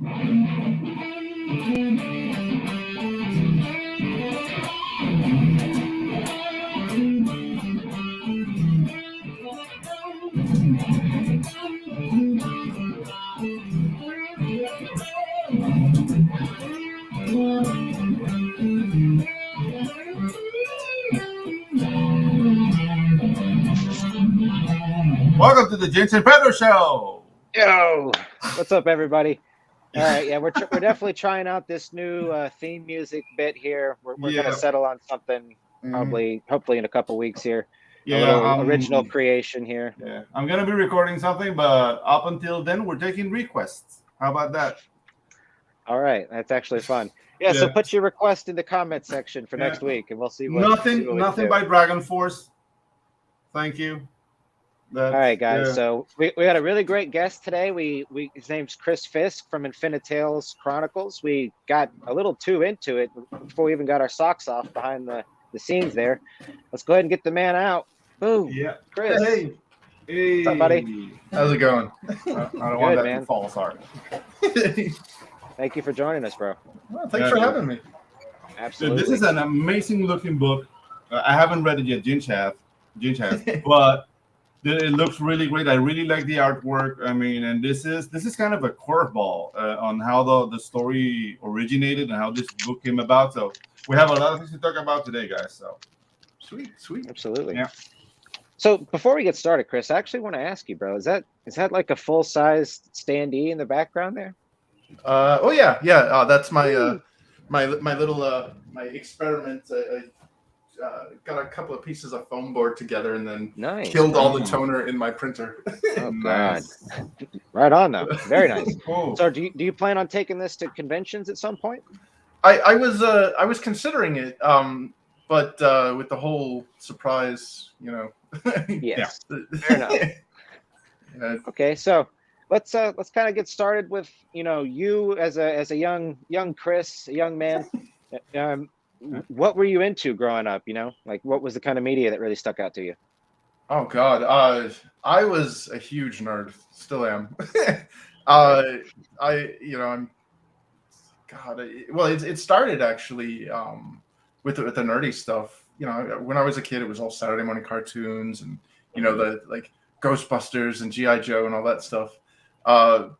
Welcome to the Ginge and Pedro show. Yo, what's up, everybody? All right, yeah, we're definitely trying out this new theme music bit here. We're gonna settle on something hopefully in a couple weeks here. Yeah, a little original creation here. Yeah, I'm gonna be recording something, but up until then, we're taking requests. How about that? All right, that's actually fun. Yeah, so put your request in the comment section for next week, and we'll see what. Nothing by Dragon Force. Thank you. All right, guys. So we had a really great guest today. His name's Chris Fisk from Infinitales Chronicles. We got a little too into it before we even got our socks off behind the scenes there. Let's go ahead and get the man out. Boom. Yeah. Chris. Hey. What's up, buddy? How's it going? I don't want that to fall apart. Thank you for joining us, bro. Well, thanks for having me. Absolutely. This is an amazing looking book. I haven't read it yet. Ginge has, but it looks really great. I really like the artwork. I mean, and this is kind of a curveball on how the story originated and how this book came about. So we have a lot of things to talk about today, guys. So sweet. Absolutely. Yeah. So before we get started, Chris, I actually want to ask you, bro, is that like a full-size standee in the background there? Oh yeah. That's my my little my experiment. I got a couple of pieces of foam board together and then killed all the toner in my printer. Oh God! Right on though. Very nice. Cool. So do you plan on taking this to conventions at some point? I was considering it, but with the whole surprise, Yes. Fair enough. Okay, so let's kind of get started with you as a young Chris, a young man. What were you into growing up? Like what was the kind of media that really stuck out to you? Oh God, I was a huge nerd. Still am. It started actually with the nerdy stuff. When I was a kid, it was all Saturday morning cartoons and the like Ghostbusters and G.I. Joe and all that stuff. I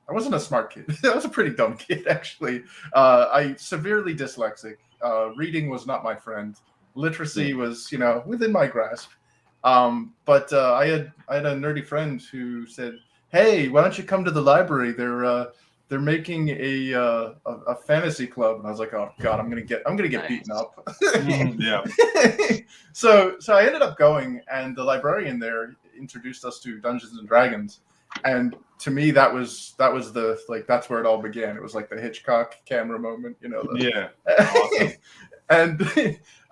wasn't a smart kid. I was a pretty dumb kid, actually. I severely dyslexic. Reading was not my friend. Literacy was, within my grasp. But I had a nerdy friend who said, "Hey, why don't you come to the library? They're making a fantasy club." And I was like, "Oh God, I'm gonna get beaten up." Yeah. So I ended up going, and the librarian there introduced us to Dungeons and Dragons. And to me, that was the that's where it all began. It was like the Hitchcock camera moment, Yeah. Awesome. And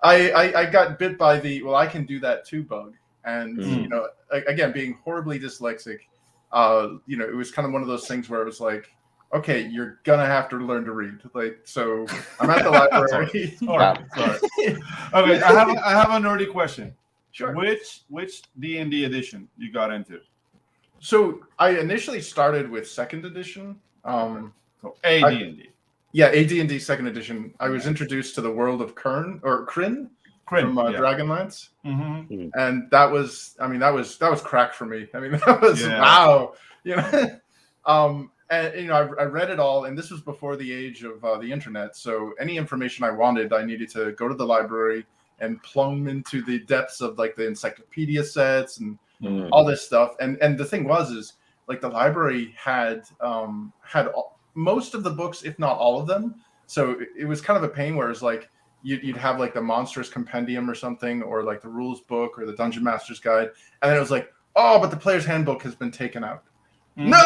I got bit by the I can do that too bug. And again, being horribly dyslexic, it was kind of one of those things where it was like, okay, you're gonna have to learn to read. So I'm at the library. Sorry. Okay, I have a nerdy question. Sure. Which D&D edition you got into? So I initially started with second edition. So AD&D. Yeah, AD&D second edition. I was introduced to the world of Kryn from Dragonlance, and that was crack for me. I mean, that was wow. And I read it all, and this was before the age of the internet. So any information I wanted, I needed to go to the library and plumb into the depths of like the encyclopedia sets and all this stuff. And the thing is like the library had most of the books, if not all of them. So it was kind of a pain where it's like you'd have like the Monstrous Compendium or something, or like the rules book or the Dungeon Master's Guide. And then it was like, oh, but the player's handbook has been taken out. No!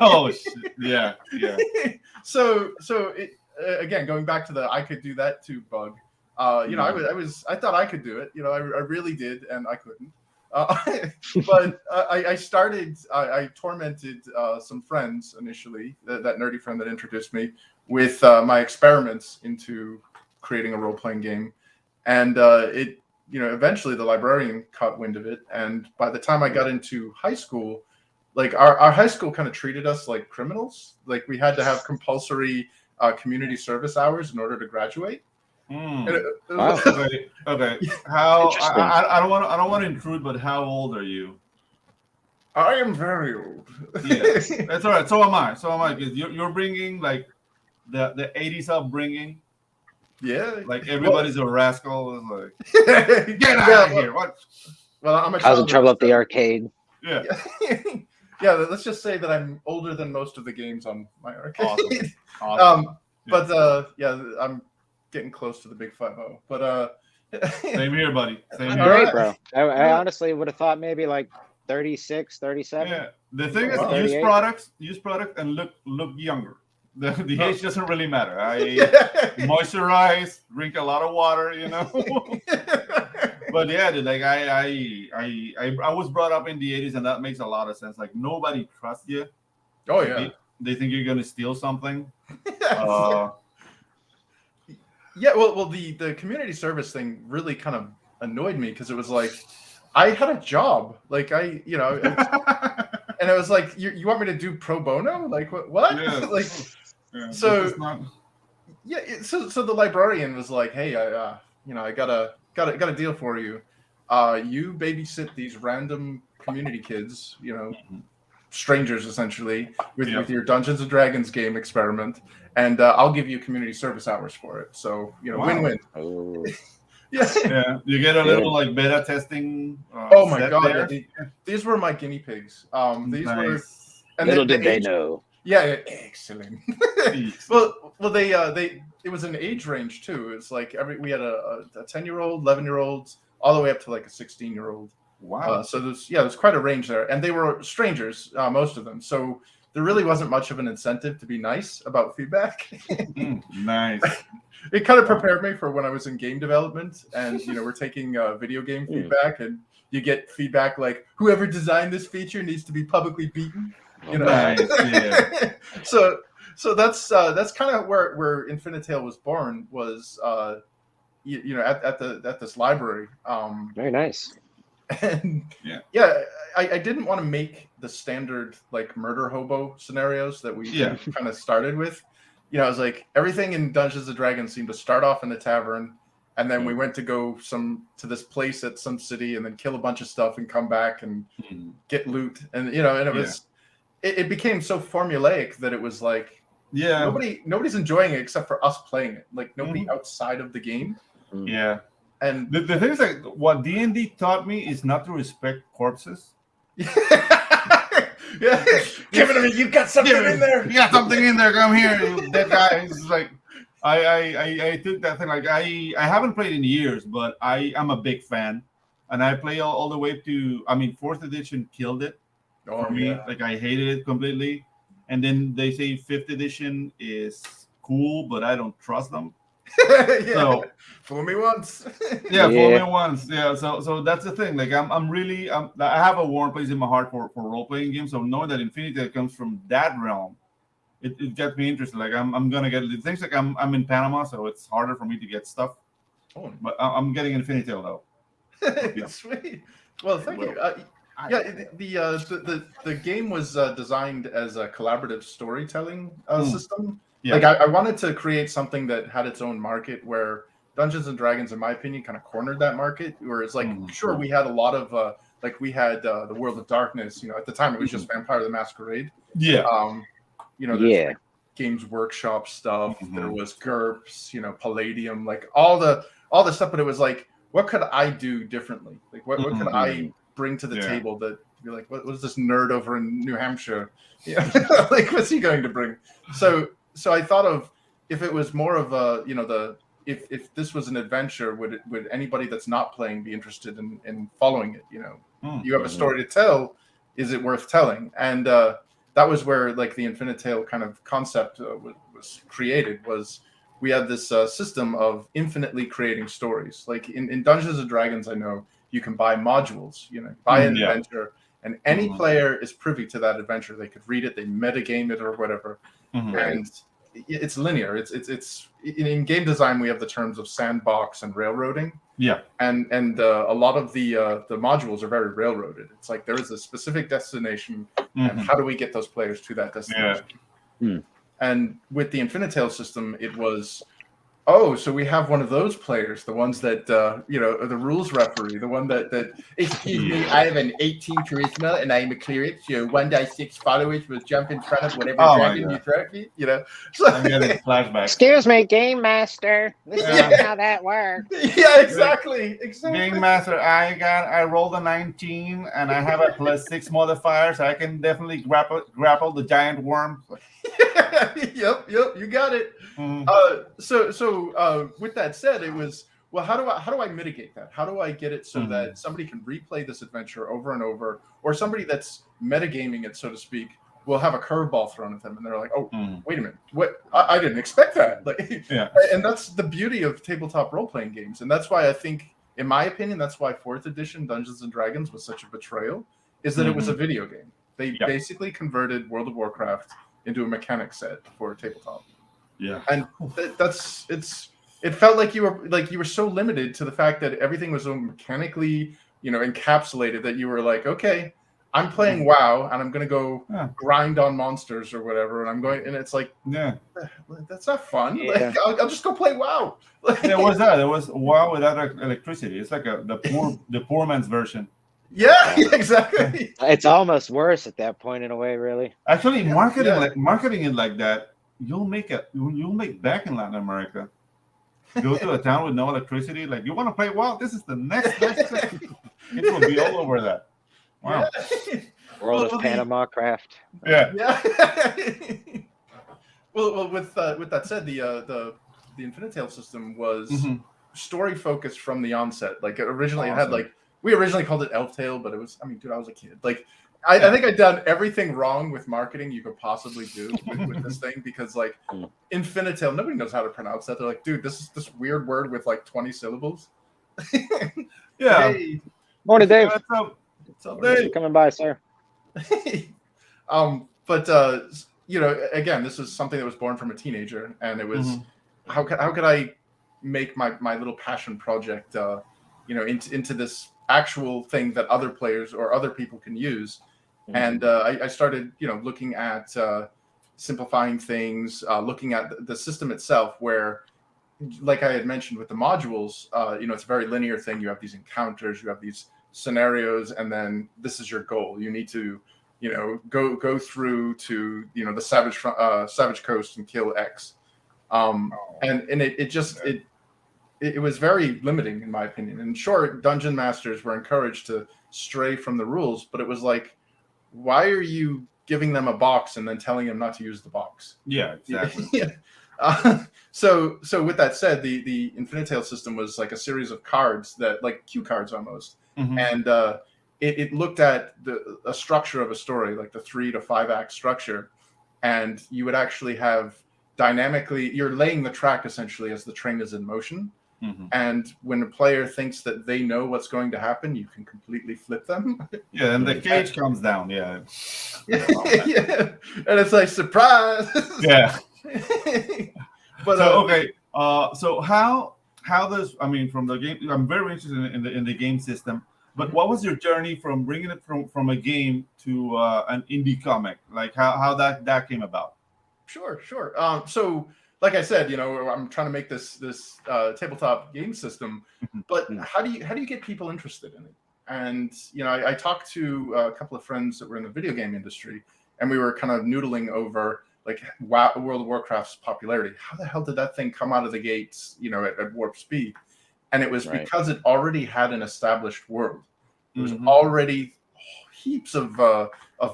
Oh, shit. Yeah. So it, again, going back to the I could do that too bug. I thought I could do it. I really did, and I couldn't. But I tormented some friends initially, that nerdy friend that introduced me, with my experiments into creating a role-playing game. And eventually the librarian caught wind of it. And by the time I got into high school, like our high school kind of treated us like criminals. Like we had to have compulsory community service hours in order to graduate. Wow. Okay. How Interesting. I don't want to intrude, but how old are you? I am very old. Yeah, that's all right. So am I. Because you're bringing like the 80s upbringing. Yeah. Like everybody's a rascal. It's like get out of here. What? Well, I'm a Causing child trouble of at the arcade. Yeah. Yeah, let's just say that I'm older than most of the games on my arcade. Awesome. But yeah, I'm getting close to the big 5-0. But Same here, buddy. Same here. Great, bro. I honestly would have thought maybe like 36, 37. Yeah. The thing is, Wow. use product and look younger. The age doesn't really matter. I moisturize, drink a lot of water, you know. But yeah, dude, like I was brought up in the 80s, and that makes a lot of sense. Like nobody trusts you. Oh yeah. They think you're gonna steal something. Yeah, well, the community service thing really kind of annoyed me because it was like I had a job, like and it was like you want me to do pro bono, like what? Yeah. Like so so the librarian was like, hey, I got a deal for you. You babysit these random community kids, strangers essentially, with your Dungeons and Dragons game experiment, and I'll give you community service hours for it. So Wow. win-win. Oh. Yeah. You get a little like beta testing. Oh my set god, there. these were my guinea pigs. These were, Nice. and Little did they know. Yeah, excellent. well, they it was an age range too. It's like we had a 10-year-old, 11-year-olds, all the way up to like a 16-year-old. Wow. So there's quite a range there, and they were strangers, most of them. So there really wasn't much of an incentive to be nice about feedback. Nice. It kind of prepared me for when I was in game development, and we're taking video game feedback, and you get feedback like whoever designed this feature needs to be publicly beaten. Nice. Yeah. So that's kind of where Infinitale was born, was at this library. Very nice. And I didn't want to make the standard like murder hobo scenarios that we kind of started with. I was like, everything in Dungeons and Dragons seemed to start off in the tavern, and then we went to go to this place at some city, and then kill a bunch of stuff and come back and get loot, and and it was it became so formulaic that it was like nobody's enjoying it except for us playing it, like nobody outside of the game. Yeah. And the thing is, like, what D&D taught me is not to respect corpses. Yeah, give it to me. You got something in there. You got something in there. Come here. That guy is like, I took that thing. Like I haven't played in years, but I am a big fan, and I play all the way to. I mean, 4th edition killed it for me. Like I hated it completely, and then they say 5th edition is cool, but I don't trust them. So fool me once. Fool me once. Yeah, so that's the thing. Like I'm really I have a warm place in my heart for role playing games. So knowing that Infinitale comes from that realm, it gets me interested. Like I'm gonna get things like I'm in Panama, so it's harder for me to get stuff. But I'm getting Infinitale though. Sweet. Well, thank you. The game was designed as a collaborative storytelling system. Yeah. Like I wanted to create something that had its own market, where Dungeons and Dragons, in my opinion, kind of cornered that market. Where it's like, sure, we had a lot of we had the World of Darkness. At the time it was just Vampire the Masquerade. Yeah. Like Games Workshop stuff. There was GURPS. Palladium. Like all the stuff. But it was like, what could I do differently? Like what could I bring to the table that be like, what was this nerd over in New Hampshire? Yeah. Like what's he going to bring? So I thought of, if it was more of a, if this was an adventure, would anybody that's not playing be interested in following it? You have a story to tell. Is it worth telling? And that was where like the Infinitale kind of concept was created. Was we had this system of infinitely creating stories. Like in Dungeons and Dragons, I know you can buy modules. Buy an adventure, and any player is privy to that adventure. They could read it, they metagame it or whatever, and it's linear. It's in game design we have the terms of sandbox and railroading. Yeah. And a lot of the modules are very railroaded. It's like there is a specific destination, and how do we get those players to that destination? Yeah. And with the Infinitales system, it was, oh, so we have one of those players, the ones that the rules referee, the one that excuse me, I have an 18 charisma and I'm a cleric, so 1d6 followers will jump in front of whatever dragon you throw at me, So, I'm getting flashbacks. Excuse me, game master. This isn't how that works. Yeah, exactly. Game master, I rolled a 19 and I have a +6 modifier, so I can definitely grapple the giant worm. Yep, you got it. So with that said, it was, well, how do I mitigate that? How do I get it so that somebody can replay this adventure over and over, or somebody that's metagaming it, so to speak, will have a curveball thrown at them, and they're like, "Oh, wait a minute, what? I didn't expect that." Like, and that's the beauty of tabletop role-playing games, and that's why I think, in my opinion, that's why 4th edition Dungeons and Dragons was such a betrayal, is that it was a video game. They basically converted World of Warcraft into a mechanic set for tabletop. Yeah, and it felt like you were so limited to the fact that everything was so mechanically, encapsulated, that you were like, okay, I'm playing WoW and I'm gonna go grind on monsters or whatever, and it's like, that's not fun. Like, I'll just go play WoW. There was that. There was WoW without electricity. It's like the poor man's version. Yeah, exactly. It's almost worse at that point in a way, really. Actually, marketing it like that, you'll make back in Latin America. Go to a town with no electricity, like, you want to play WoW? This is the next best thing. It will be all over that. Wow. World of Panama craft. Yeah. Well, with that said, the Infinitales system was story focused from the onset. Like, originally it had, like, we originally called it Elf Tale, but it was, dude, I was a kid. Like, I think I'd done everything wrong with marketing you could possibly do with this thing, because, like, Infinitale, nobody knows how to pronounce that. They're like, dude, this is this weird word with like 20 syllables. Yeah. Hey. Morning, Dave. What's up, Dave? Coming by, sir. But again, this was something that was born from a teenager, and it was how could I make my little passion project into this actual thing that other players or other people can use. And I started looking at simplifying things, looking at the system itself, where, like I had mentioned with the modules, it's a very linear thing. You have these encounters, you have these scenarios, and then this is your goal. You need to go through to the Savage Coast and kill X. And it was very limiting, in my opinion. And sure, dungeon masters were encouraged to stray from the rules, but it was like, why are you giving them a box and then telling them not to use the box? Yeah, exactly. So with that said, the Infinitale system was like a series of cards that, like cue cards almost, and it looked at a structure of a story, like the 3 to 5 act structure, and you would actually have dynamically, you're laying the track essentially as the train is in motion. And when a player thinks that they know what's going to happen, you can completely flip them. Yeah, and the cage comes down. Yeah. Yeah. And it's like, surprise. Yeah. But okay. So how does, from the game? I'm very interested in the game system. But what was your journey from bringing it from a game to an indie comic? Like how that came about? Sure. So, like I said, I'm trying to make this tabletop game system, but how do you get people interested in it? And I talked to a couple of friends that were in the video game industry, and we were kind of noodling over like World of Warcraft's popularity. How the hell did that thing come out of the gates, at warp speed? And it was because it already had an established world. There was already heaps of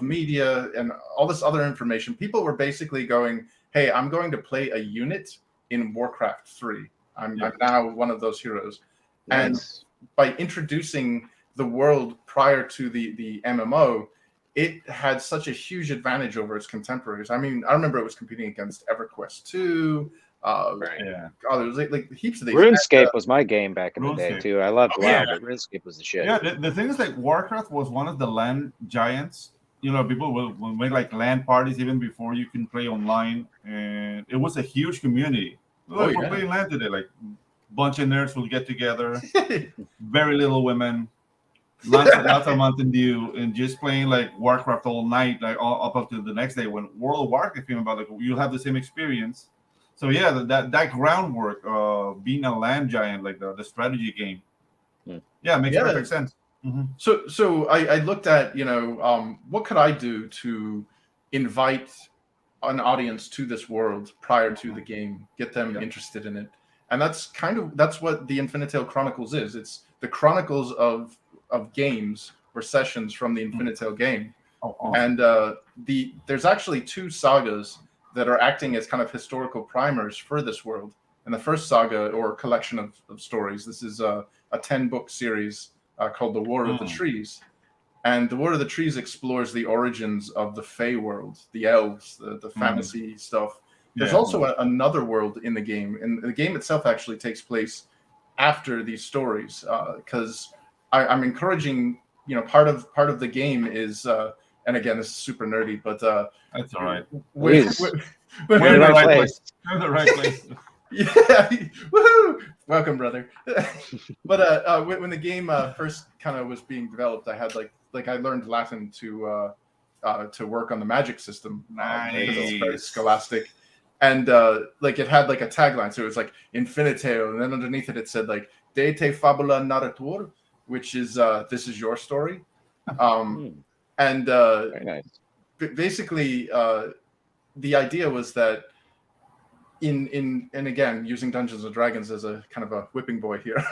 media and all this other information. People were basically going, hey, I'm going to play a unit in Warcraft 3. I'm now one of those heroes. Yes. And by introducing the world prior to the MMO, it had such a huge advantage over its contemporaries. I remember it was competing against EverQuest 2. Oh, there was like heaps of these. RuneScape was my game back in the day too. I loved WoW, but RuneScape was the shit. Yeah, the thing is, like, Warcraft was one of the LAN giants. People will make like LAN parties even before you can play online, and it was a huge community. We're playing LAN today, like bunch of nerds will get together, very little women, lots of Mountain Dew, and just playing like Warcraft all night, like up until the next day when World of Warcraft came about. Like you'll have the same experience. So yeah, that groundwork, being a land giant, like the strategy game, makes perfect sense. Mm-hmm. So I looked at, what could I do to invite an audience to this world prior to the game, get them interested in it, and that's what the Infinitale Chronicles is. It's the chronicles of games or sessions from the Infinitale game. Oh, awesome. And there's actually 2 sagas that are acting as kind of historical primers for this world. And the first saga, or collection of stories, this is a 10-book series called The War of the Trees. And The War of the Trees explores the origins of the Fey world, the elves, the fantasy stuff. There's also another world in the game, and the game itself actually takes place after these stories, because I'm encouraging, part of the game is, and again, this is super nerdy, but that's all right. We're in the right place. We're in the right place. Yeah, woohoo! Welcome, brother. But when the game first kind of was being developed, I had like I learned Latin to work on the magic system. Nice. It's very scholastic, and like it had like a tagline, so it was like Infinitale, and then underneath it said like De te fabula narratur, which is this is your story. And very nice. Basically, the idea was that and again, using Dungeons and Dragons as a kind of a whipping boy here.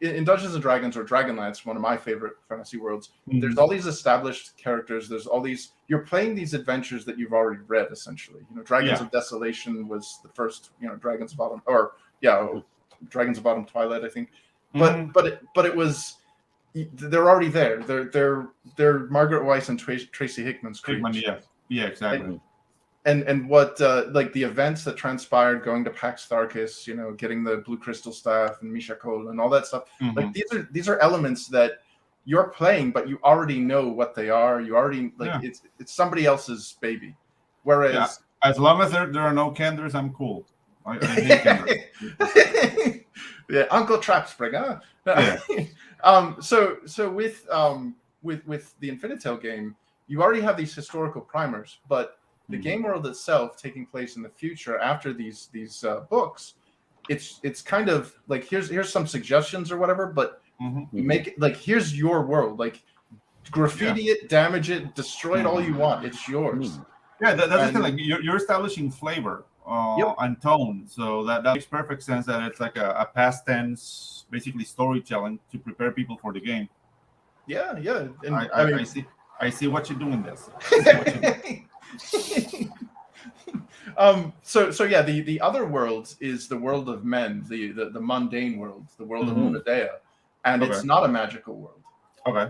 In Dungeons and Dragons or Dragonlance, one of my favorite fantasy worlds, there's all these established characters. There's all these. You're playing these adventures that you've already read, essentially. Dragons of Desolation was the first. Dragons of Autumn, Dragons of Autumn Twilight, I think. But it was. They're already there. They're Margaret Weiss and Tracy Hickman's creatures. Yeah, exactly. And what like the events that transpired going to Pax Tharkis, getting the Blue Crystal Staff and Misha Cole and all that stuff. Like these are elements that you're playing, but you already know what they are. You already it's somebody else's baby. Whereas as long as there are no Kenders, I'm cool. I hate Kenders. Yeah, Uncle Trapspringer. So with the Infinitale game, you already have these historical primers, but the game world itself, taking place in the future after these books, it's kind of like here's some suggestions or whatever, but make it like here's your world, like graffiti it, damage it, destroy it all you want, it's yours. Yeah, that's the thing. Like you're establishing flavor and tone, so that makes perfect sense. That it's like a past tense, basically storytelling to prepare people for the game. Yeah. And I see what you're doing. This. So yeah, the other world is the world of men, the mundane world, the world of Munadea, and it's not a magical world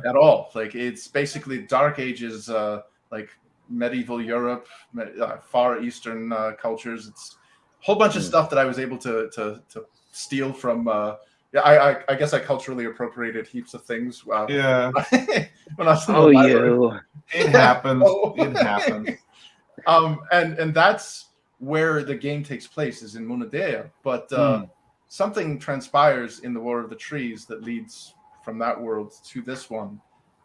at all. Like it's basically Dark Ages, like medieval Europe, Far Eastern cultures. It's a whole bunch of stuff that I was able to steal from. I guess I culturally appropriated heaps of things. When I was in the library. It happens. It happens. And that's where the game takes place, is in Munadea. But something transpires in the War of the Trees that leads from that world to this one.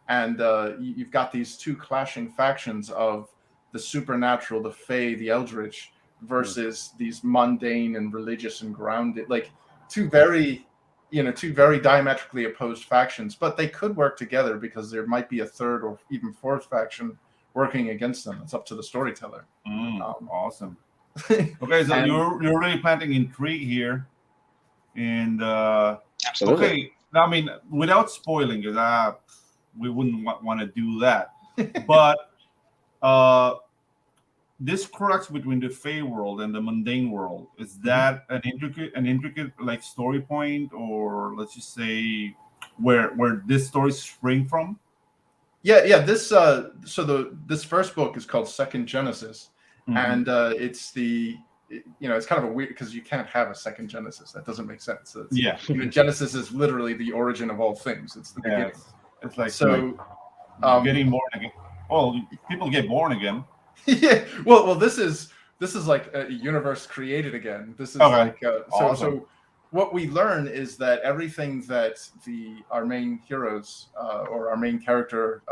And you've got these 2 clashing factions of the supernatural, the Fae, the Eldritch, versus these mundane and religious and grounded, like two very diametrically opposed factions. But they could work together because there might be a 3rd or even 4th faction working against them. It's up to the storyteller. Awesome. Okay, so you're really planting intrigue here, and absolutely. Okay. I mean, without spoiling, because we wouldn't want to do that, but this crux between the Fey world and the mundane world, is that an intricate like story point, or let's just say where this story spring from? Yeah. This this first book is called Second Genesis, and it's it's kind of a weird, because you can't have a second Genesis. That doesn't make sense. Genesis is literally the origin of all things. It's the beginning. It's like getting born again. Well, people get born again. Yeah. Well, this is this is like a universe created again. This is Okay. like so. What we learn is that everything that our main heroes or our main character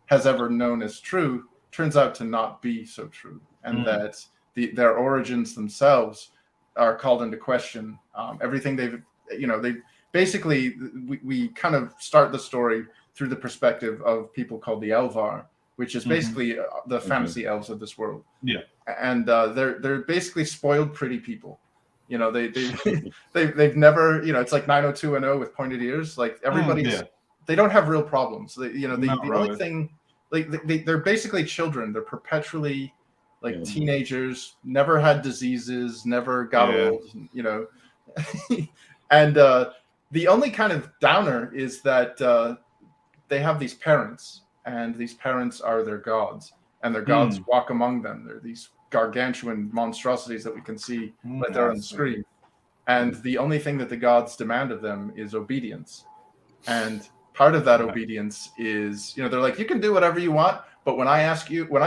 has ever known as true turns out to not be so true, and that their origins themselves are called into question. Everything they basically we kind of start the story through the perspective of people called the Elvar, which is basically the fantasy elves of this world. Yeah, and they're basically spoiled pretty people. They've never, it's like 90210 with pointed ears. Like everybody's, they don't have real problems. The only thing, like they're basically children. They're perpetually like teenagers, never had diseases, never got old, and the only kind of downer is that they have these parents, and these parents are their gods, and their gods walk among them. They're these gargantuan monstrosities that we can see right there on the screen. And the only thing that the gods demand of them is obedience. And part of that obedience is, they're like, you can do whatever you want, but when I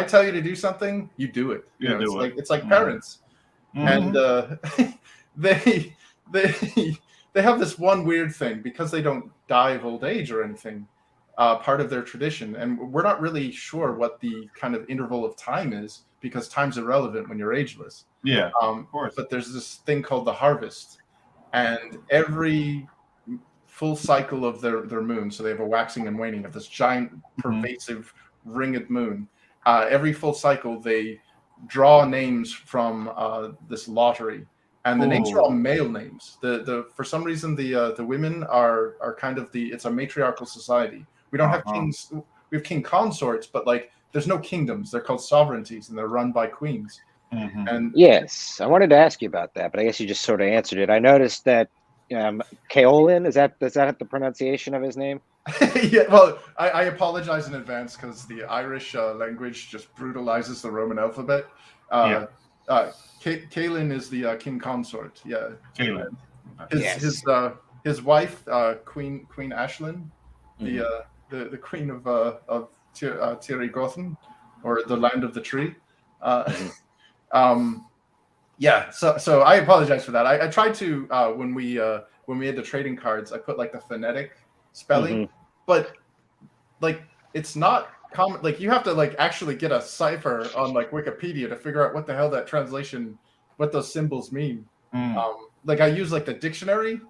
tell you to do something, you do it. It's like parents. And they have this one weird thing, because they don't die of old age or anything. Part of their tradition, and we're not really sure what the kind of interval of time is, because time's irrelevant when you're ageless. Yeah, of course. But there's this thing called the harvest, and every full cycle of their moon, so they have a waxing and waning of this giant, pervasive ringed moon. Every full cycle, they draw names from this lottery, and the names are all male names. The for some reason the women are kind of it's a matriarchal society. We don't have kings. We have king consorts, but like there's no kingdoms. They're called sovereignties, and they're run by queens. And yes, I wanted to ask you about that, but I guess you just sort of answered it. I noticed that Kaolin, is that the pronunciation of his name? Yeah. Well, I apologize in advance, because the Irish language just brutalizes the Roman alphabet. Kaolin is the king consort. Yeah. Kaolin. His wife, Queen Ashlyn, the queen of Tirigothan, or the land of the tree. So I apologize for that. I tried to when we had the trading cards, I put like the phonetic spelling, but like it's not common. Like you have to like actually get a cipher on like Wikipedia to figure out what the hell that translation, what those symbols mean. Like I use like the dictionary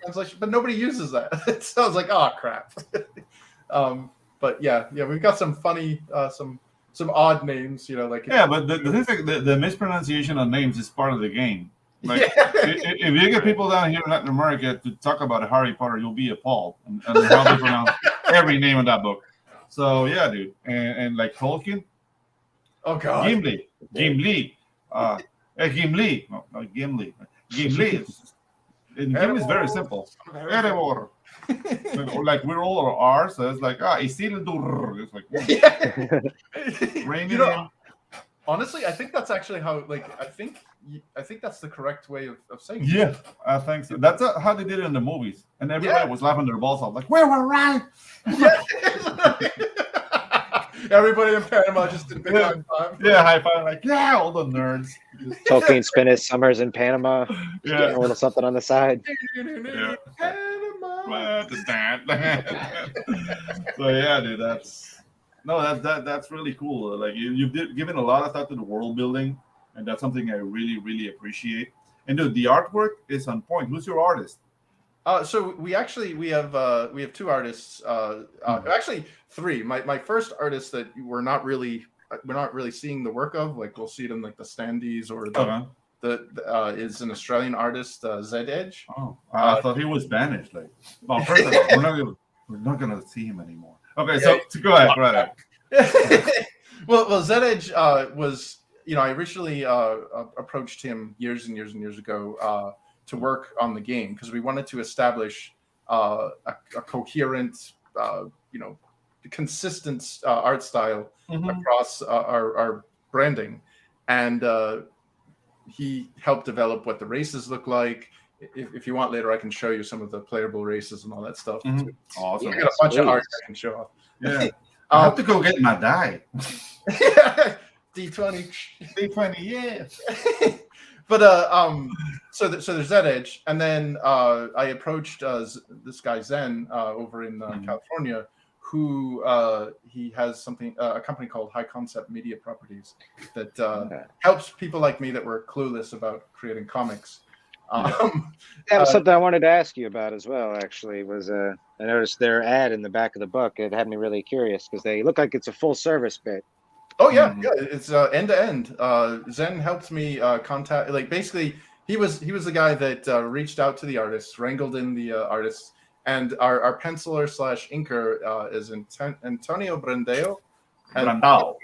translation, but nobody uses that. So I was like, oh crap. But we've got some funny, some odd names, like but the mispronunciation of names is part of the game. Like if you get people down here in Latin America to talk about Harry Potter, you'll be appalled and how they pronounce every name in that book. So yeah, dude, and like Tolkien. Oh god, Gimli, Gimli. Gimli is very simple. Erebor. Like we're all R, so it's like Isildur. It's like honestly, I think that's actually how I think that's the correct way of saying it. Yeah, I think so. That's how they did it in the movies, and everybody was laughing their balls off, like we were right. Everybody in Panama just did a big high five. Yeah, high five, like all the nerds. Tolkien spent his summers in Panama. Getting a little something on the side. So yeah, dude, that's really cool. Like you've given a lot of thought to the world building, and that's something I really, really appreciate. And dude, the artwork is on point. Who's your artist? So we have two artists. Actually three. My first artist that we're not really seeing the work of. Like we'll see it in like the standees or is an Australian artist, Zed Edge. Oh, I thought he was Spanish. Like, well, first of all, we're not gonna see him anymore. Okay, so go ahead. Well, Zed Edge was, I originally approached him years and years and years ago to work on the game, because we wanted to establish a coherent, consistent art style across our branding, and he helped develop what the races look like. If you want later, I can show you some of the playable races and all that stuff. Awesome. I got a bunch of art I can show off. Yeah. I have to go get my die. D20. D20, yeah. But so there's that edge, and then I approached this guy Zen over in California, who he has a company called High Concept Media Properties that helps people like me that were clueless about creating comics. That was something I wanted to ask you about as well. Actually, was I noticed their ad in the back of the book. It had me really curious because they look like it's a full service bit. Oh yeah, it's end to end. Zen helped me contact. Like basically, he was the guy that reached out to the artists, wrangled in the artists, and our penciler / inker is Antonio Brandao. Brandao.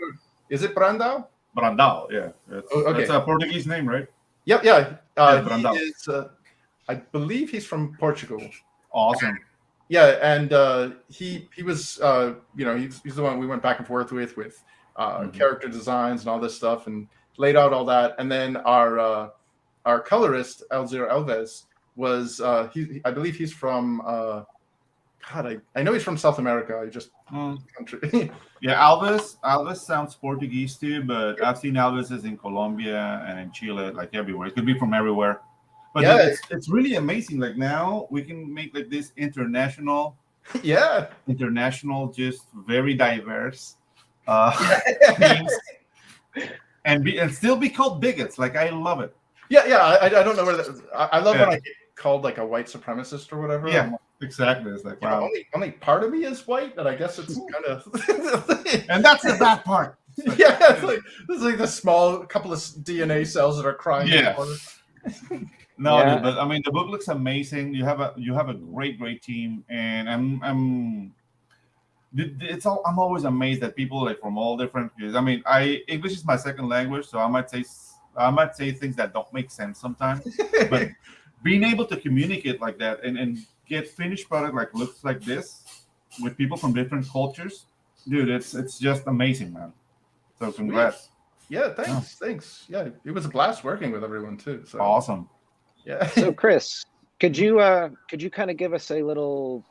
Is it Brandao? Brandao, yeah. It's a Portuguese name, right? Yep, yeah. Brandao. He is, I believe he's from Portugal. Awesome. Yeah, and he was he's the one we went back and forth with character designs and all this stuff, and laid out all that. And then our colorist Alzir Alves was I believe he's from I know he's from South America. I just country. Yeah, Alves sounds Portuguese too, but I've seen Alves in Colombia and in Chile, like everywhere. It could be from everywhere. But yeah, it's really amazing. Like now we can make like this international, just very diverse teams, and still be called bigots. Like I love it. Yeah. I don't know where I love when I get called like a white supremacist or whatever. Yeah, exactly. It's like wow. Only part of me is white, and I guess it's kind of and that's the bad part. Yeah, it's like the small couple of DNA cells that are crying. Yeah. No, dude, but I mean the book looks amazing. You have a great team, and I'm always amazed that people like from all different. I mean, English is my second language, so I might say things that don't make sense sometimes. But being able to communicate like that and get finished product like looks like this with people from different cultures, dude, it's just amazing, man. So congrats. Yeah, thanks. Yeah, it was a blast working with everyone too. So awesome. Yeah. So Chris, could you kind of give us a little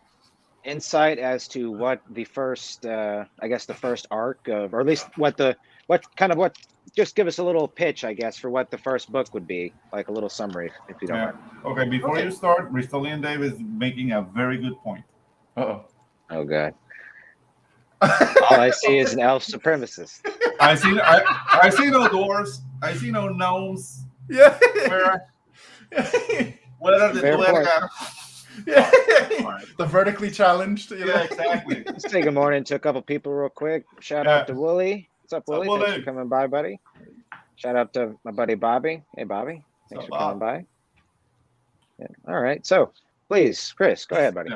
insight as to what the first the first arc of, or at least just give us a little pitch, I guess, for what the first book would be, like a little summary, if you don't mind. Okay, before you start, Ristolian Dave is making a very good point. Uh-oh. Oh god. All I see is an elf supremacist. I see no dwarves. I see no gnomes. Yeah. The vertically challenged. Yeah, exactly. Let's say good morning to a couple people real quick. Shout out to Wooly. What's up, Wooly? Thanks for coming by, buddy. Shout out to my buddy Bobby. Hey, Bobby. Thanks for coming by. Yeah. All right. So, please, Chris, go ahead, buddy.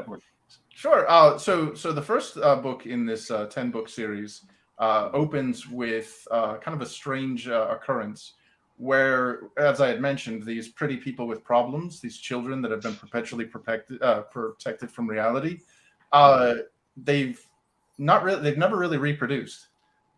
Sure. So the first book in this 10-book series opens with kind of a strange occurrence where, as I had mentioned, these pretty people with problems, these children that have been perpetually protected from reality, they've never really reproduced.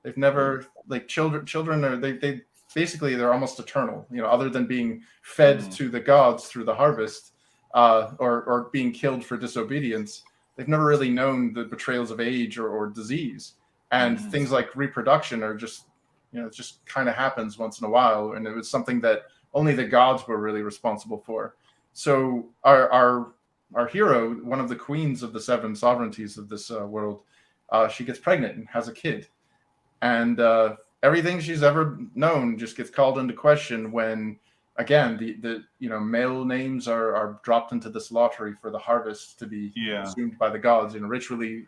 They've never, like, children are they basically they're almost eternal, other than being fed to the gods through the harvest, or being killed for disobedience. They've never really known the betrayals of age or disease, and things like reproduction are just, it just kind of happens once in a while, and it was something that only the gods were really responsible for. So our hero, one of the queens of the 7 sovereignties of this world, she gets pregnant and has a kid, and everything she's ever known just gets called into question when, again, the male names are dropped into this lottery for the harvest to be consumed by the gods, ritually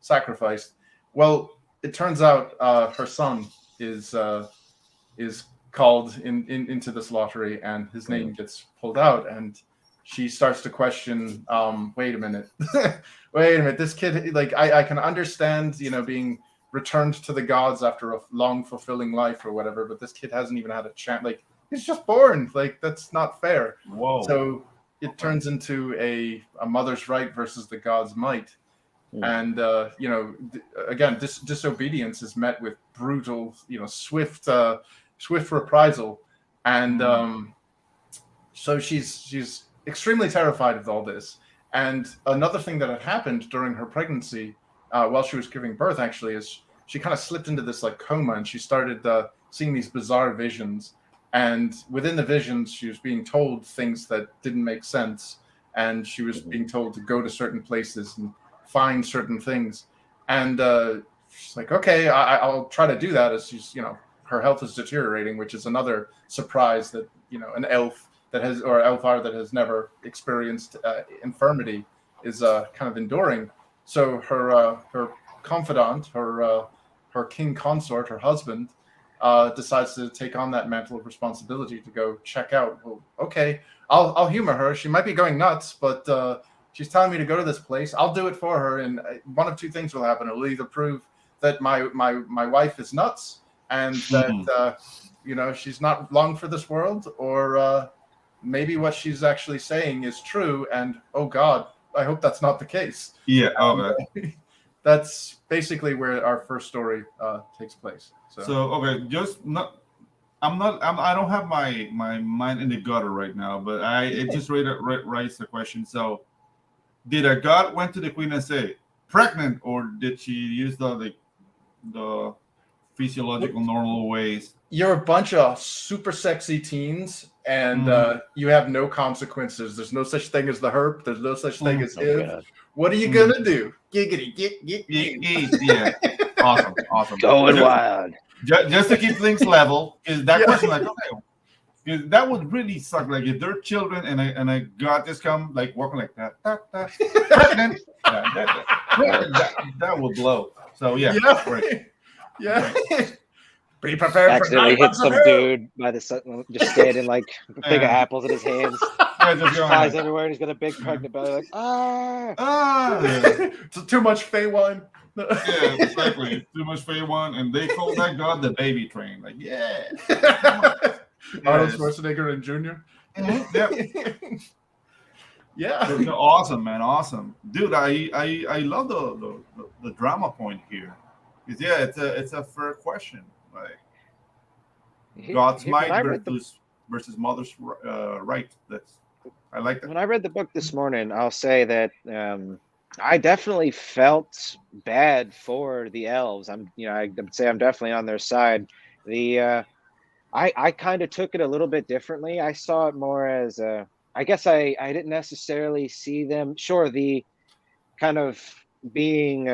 sacrificed. Well, it turns out her son is called into this lottery, and his name gets pulled out, and she starts to question, wait a minute, this kid, like, I can understand, being returned to the gods after a long fulfilling life or whatever, but this kid hasn't even had a chance. Like, he's just born. Like, that's not fair. Whoa. So it turns into a mother's right versus the god's might. And again, disobedience is met with brutal, swift reprisal, and so she's extremely terrified of all this. And another thing that had happened during her pregnancy, while she was giving birth, actually, is she kind of slipped into this like coma, and she started seeing these bizarre visions. And within the visions, she was being told things that didn't make sense. And she was being told to go to certain places and find certain things. And she's like, okay, I'll try to do that, as she's, her health is deteriorating, which is another surprise that, an elf that has, or elfar that has never experienced infirmity is kind of enduring. So her confidant, her king consort, her husband, decides to take on that mantle of responsibility to go check out. Well, okay, I'll humor her. She might be going nuts, but she's telling me to go to this place. I'll do it for her, and one of two things will happen. It'll either prove that my wife is nuts, and that she's not long for this world, or maybe what she's actually saying is true. And oh God, I hope that's not the case. Yeah. Okay. That's basically where our first story takes place. So okay, I don't have my mind in the gutter right now, but it just raised the question. So, did a god went to the queen and say pregnant, or did she use the physiological normal ways? You're a bunch of super sexy teens, and you have no consequences. There's no such thing as the herp. There's no such thing as if. God. What are you gonna do? Giggity, get. Yeah, awesome. Going wild. Just to keep things level, is that question like, okay, that would really suck. Like if they're children and a god just come like walking like that, that would blow. So yeah. Right. Yeah. Right. Be prepared. Accidentally hit some dude by the sun, just standing like a big of apples in his hands. Just flies everywhere, and he's got a big pregnant belly. Like It's too much Fey wine. Yeah, exactly. Too much Fey wine, and they call that god the baby train. Like, yeah. Arnold Schwarzenegger and Jr. Yep. Yeah. So, awesome, man. Awesome, dude. I love the drama point here. Yeah, it's a fair question. Like God's might versus mother's right. I like that. When I read the book this morning, I'll say that I definitely felt bad for the elves. I'd say I'm definitely on their side. I kind of took it a little bit differently. I saw it more as I guess I didn't necessarily see them. Sure, the kind of being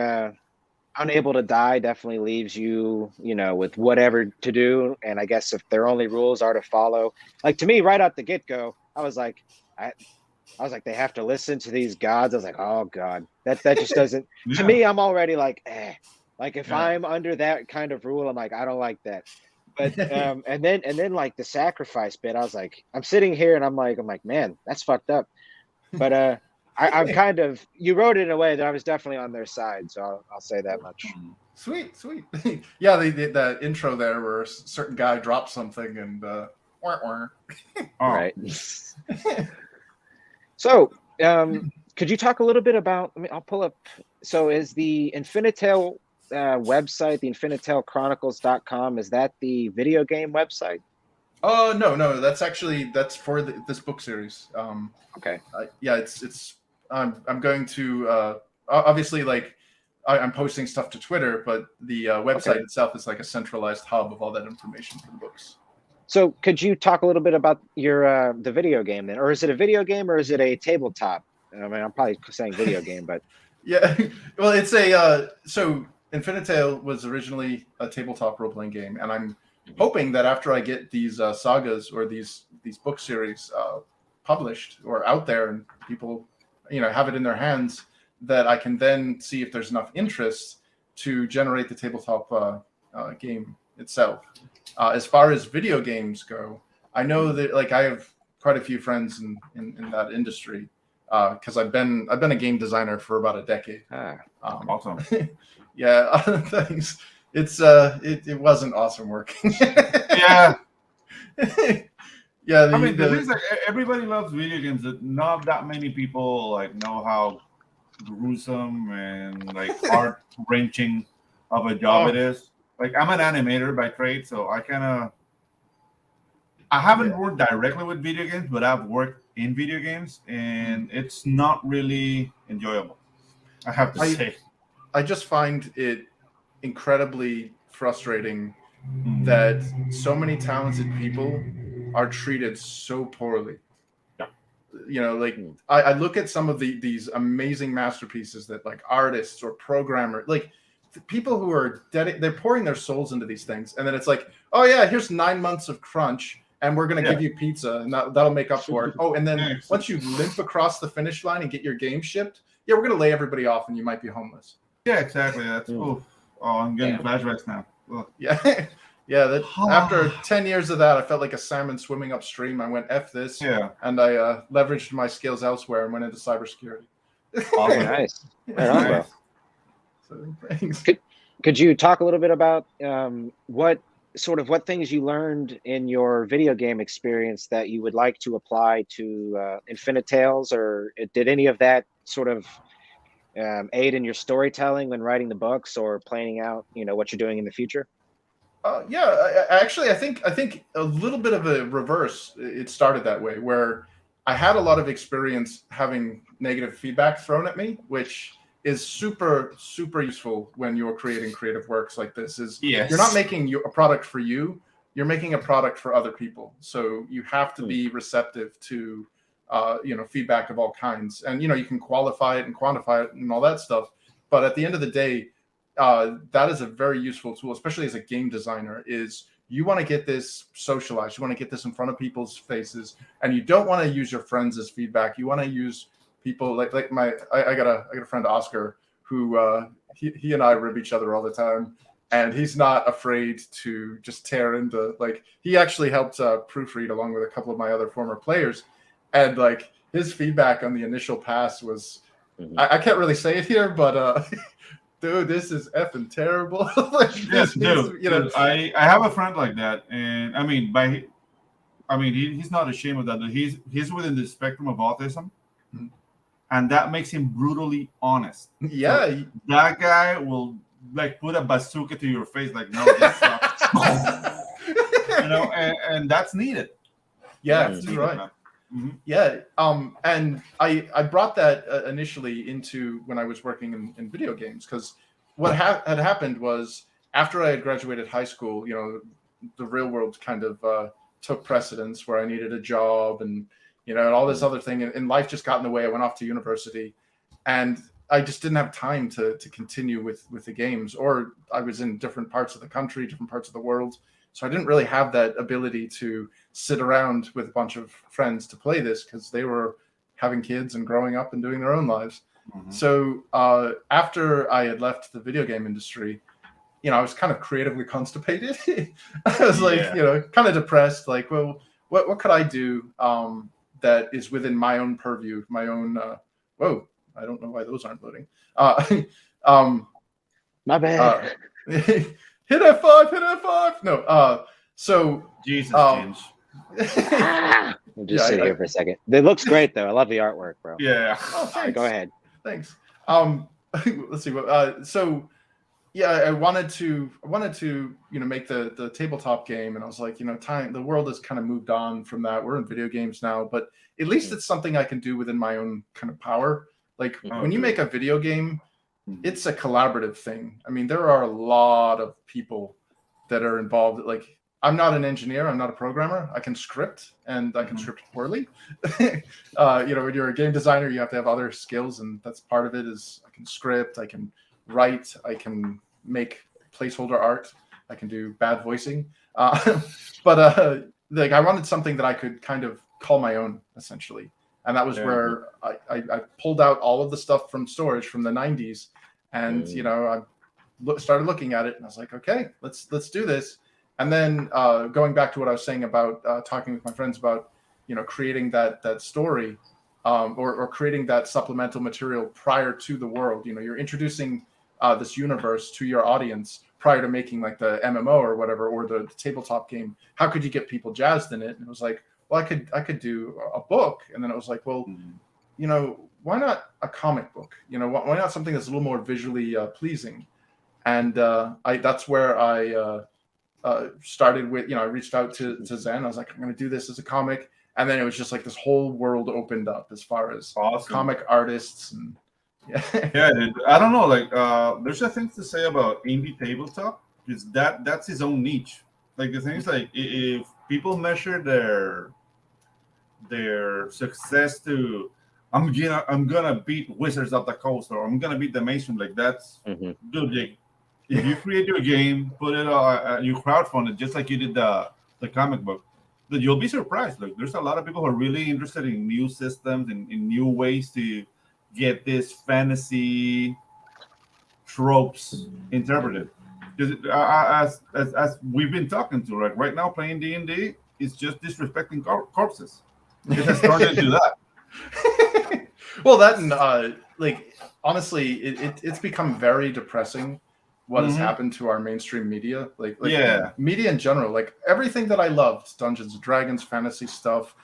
unable to die definitely leaves you, with whatever to do. And I guess if their only rules are to follow, like to me, right out the get-go, I was like, they have to listen to these gods. I was like, oh God, that just doesn't. To me, I'm already like, like if I'm under that kind of rule, I'm like, I don't like that. But and then like the sacrifice bit, I was like, I'm sitting here and I'm like, man, that's fucked up. But I'm kind of, you wrote it in a way that I was definitely on their side, so I'll say that much. Sweet. Yeah, that intro there where a certain guy drops something and Right. So, could you talk a little bit about? I'll pull up. So, is the Infinitale website, the InfinitaleChronicles.com, is that the video game website? Oh no, that's for this book series. Okay. It's I'm going to obviously like I'm posting stuff to Twitter, but the website itself is like a centralized hub of all that information for the books. So could you talk a little bit about your the video game then, or is it a video game or is it a tabletop? I mean, I'm probably saying video game, but yeah, well, it's a so Infinitale was originally a tabletop role-playing game, and I'm hoping that after I get these sagas or these book series published or out there and people have it in their hands, that I can then see if there's enough interest to generate the tabletop game itself. As far as video games go, I know that like I have quite a few friends in that industry because I've been a game designer for about a decade. Awesome. Yeah, thanks. It wasn't awesome working. Yeah. Yeah. The thing is, like, everybody loves video games. That not that many people like know how gruesome and like heart wrenching of a job it is. Like I'm an animator by trade, so I haven't worked directly with video games, but I've worked in video games, and it's not really enjoyable. I have to say. I just find it incredibly frustrating that so many talented people are treated so poorly. You know, like I look at some of these amazing masterpieces that like artists or programmers, like people who are they're pouring their souls into these things, and then it's like, oh yeah, here's 9 months of crunch, and we're gonna give you pizza, and that'll make up for it. Oh, and then once you limp across the finish line and get your game shipped, yeah, we're gonna lay everybody off, and you might be homeless. Yeah, exactly. That's I'm getting flashbacks now. Ugh. Yeah. Yeah, that after 10 years of that, I felt like a salmon swimming upstream. I went F this, and I leveraged my skills elsewhere and went into cybersecurity. Awesome. Nice. Right on, bro. So, thanks. Could you talk a little bit about what things you learned in your video game experience that you would like to apply to Infinitales, or did any of that sort of aid in your storytelling when writing the books or planning out, what you're doing in the future? Actually, I think a little bit of a reverse. It started that way, where I had a lot of experience having negative feedback thrown at me, which is super, super useful when you're creating creative works like this. You're not making a product for you, you're making a product for other people. So you have to be receptive to, feedback of all kinds. And, you can qualify it and quantify it and all that stuff. But at the end of the day, that is a very useful tool, especially as a game designer, is you want to get this socialized. You want to get this in front of people's faces, and you don't want to use your friends as feedback. You want to use people like I got a friend, Oscar, who he and I rib each other all the time, and he's not afraid to just tear into, like, he actually helped proofread along with a couple of my other former players, and like his feedback on the initial pass was, I can't really say it here, but dude, this is effing terrible. Dude, I have a friend like that, and he's not ashamed of that. He's within the spectrum of autism, and that makes him brutally honest. Yeah, so that guy will like put a bazooka to your face, like, no, this sucks. And that's needed. Yeah, that's right. Yeah, and I brought that initially into when I was working in video games, because what had happened was, after I had graduated high school, the real world kind of took precedence, where I needed a job and and all this other thing, and life just got in the way. I went off to university, and I just didn't have time to continue with the games, or I was in different parts of the country, different parts of the world. So I didn't really have that ability to sit around with a bunch of friends to play this, because they were having kids and growing up and doing their own lives. So after I had left the video game industry, I was kind of creatively constipated. I was like, kind of depressed. Like, well, what could I do that is within my own purview, my own? Whoa, I don't know why those aren't loading. My bad. Hit F5. No. So Jesus, Ginge. We'll just sit here for a second. It looks great, though. I love the artwork, bro. Yeah. Oh, thanks. Go ahead. Thanks. Let's see. So yeah, I wanted to make the tabletop game, and I was like, the world has kind of moved on from that. We're in video games now, but at least it's something I can do within my own kind of power. Like, when you make a video game, it's a collaborative thing. I mean, there are a lot of people that are involved. Like, I'm not an engineer. I'm not a programmer. I can script, and I can script poorly. When you're a game designer, you have to have other skills, and that's part of it. Is I can script, I can write, I can make placeholder art, I can do bad voicing. But like, I wanted something that I could kind of call my own, essentially. And that was where I pulled out all of the stuff from storage from the 90s. And, I started looking at it, and I was like, okay, let's do this. And then going back to what I was saying about talking with my friends about, creating that story or creating that supplemental material prior to the world. You're introducing this universe to your audience prior to making like the MMO or whatever, or the tabletop game. How could you get people jazzed in it? And it was like, well, I could do a book. And then it was like, well, why not a comic book? Why not something that's a little more visually pleasing? And that's where I started with, I reached out to Zen. I was like, I'm going to do this as a comic. And then it was just like this whole world opened up as far as comic artists. And yeah, dude. I don't know. Like, there's a thing to say about indie tabletop. Is that's his own niche. Like the thing is, like if people measure their success to, I'm gonna beat Wizards of the Coast, or I'm gonna beat the mainstream. Like that's dude. Like, if you create your game, put it you crowdfund it just like you did the comic book, then you'll be surprised. Like there's a lot of people who are really interested in new systems and in new ways to get this fantasy tropes interpreted. Because as we've been talking to, right now playing D&D is just disrespecting corpses. It has turned into that. Well, that and like honestly, it's become very depressing what has happened to our mainstream media, like media in general. Like everything that I loved, Dungeons and Dragons, fantasy stuff,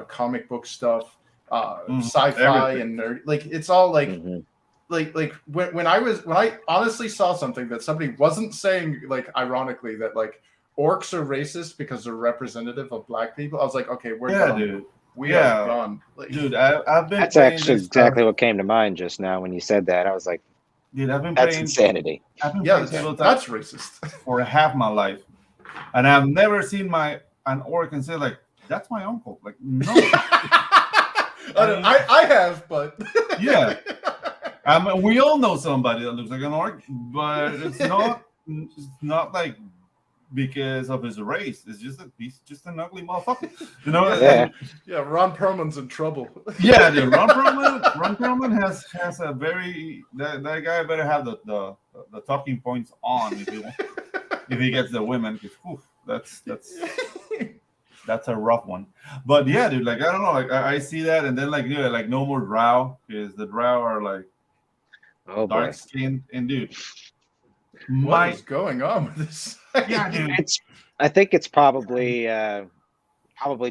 comic book stuff, sci-fi, and nerd, like it's all like. Like when I honestly saw something that somebody wasn't saying, like ironically, that like orcs are racist because they're representative of black people, I was like, okay, we're done. Dude. We are done. Like, dude, I've been. That's actually exactly what came to mind just now when you said that. I was like, dude, I've been that's playing insanity. I've been playing tabletop that's racist for half my life, and I've never seen an orc and say like, that's my uncle. Like, no. I have, but yeah. We all know somebody that looks like an orc, but it's not like because of his race. It's just that he's just an ugly motherfucker. You know? Yeah, Ron Perlman's in trouble. Yeah, dude. Ron Perlman has a very that guy better have the talking points on if he gets the women. That's a rough one. But yeah, dude, like I don't know, like I see that, and then like like no more drow, because the drow are like dark skinned, and dude, what is going on with this? Yeah, dude. I think it's probably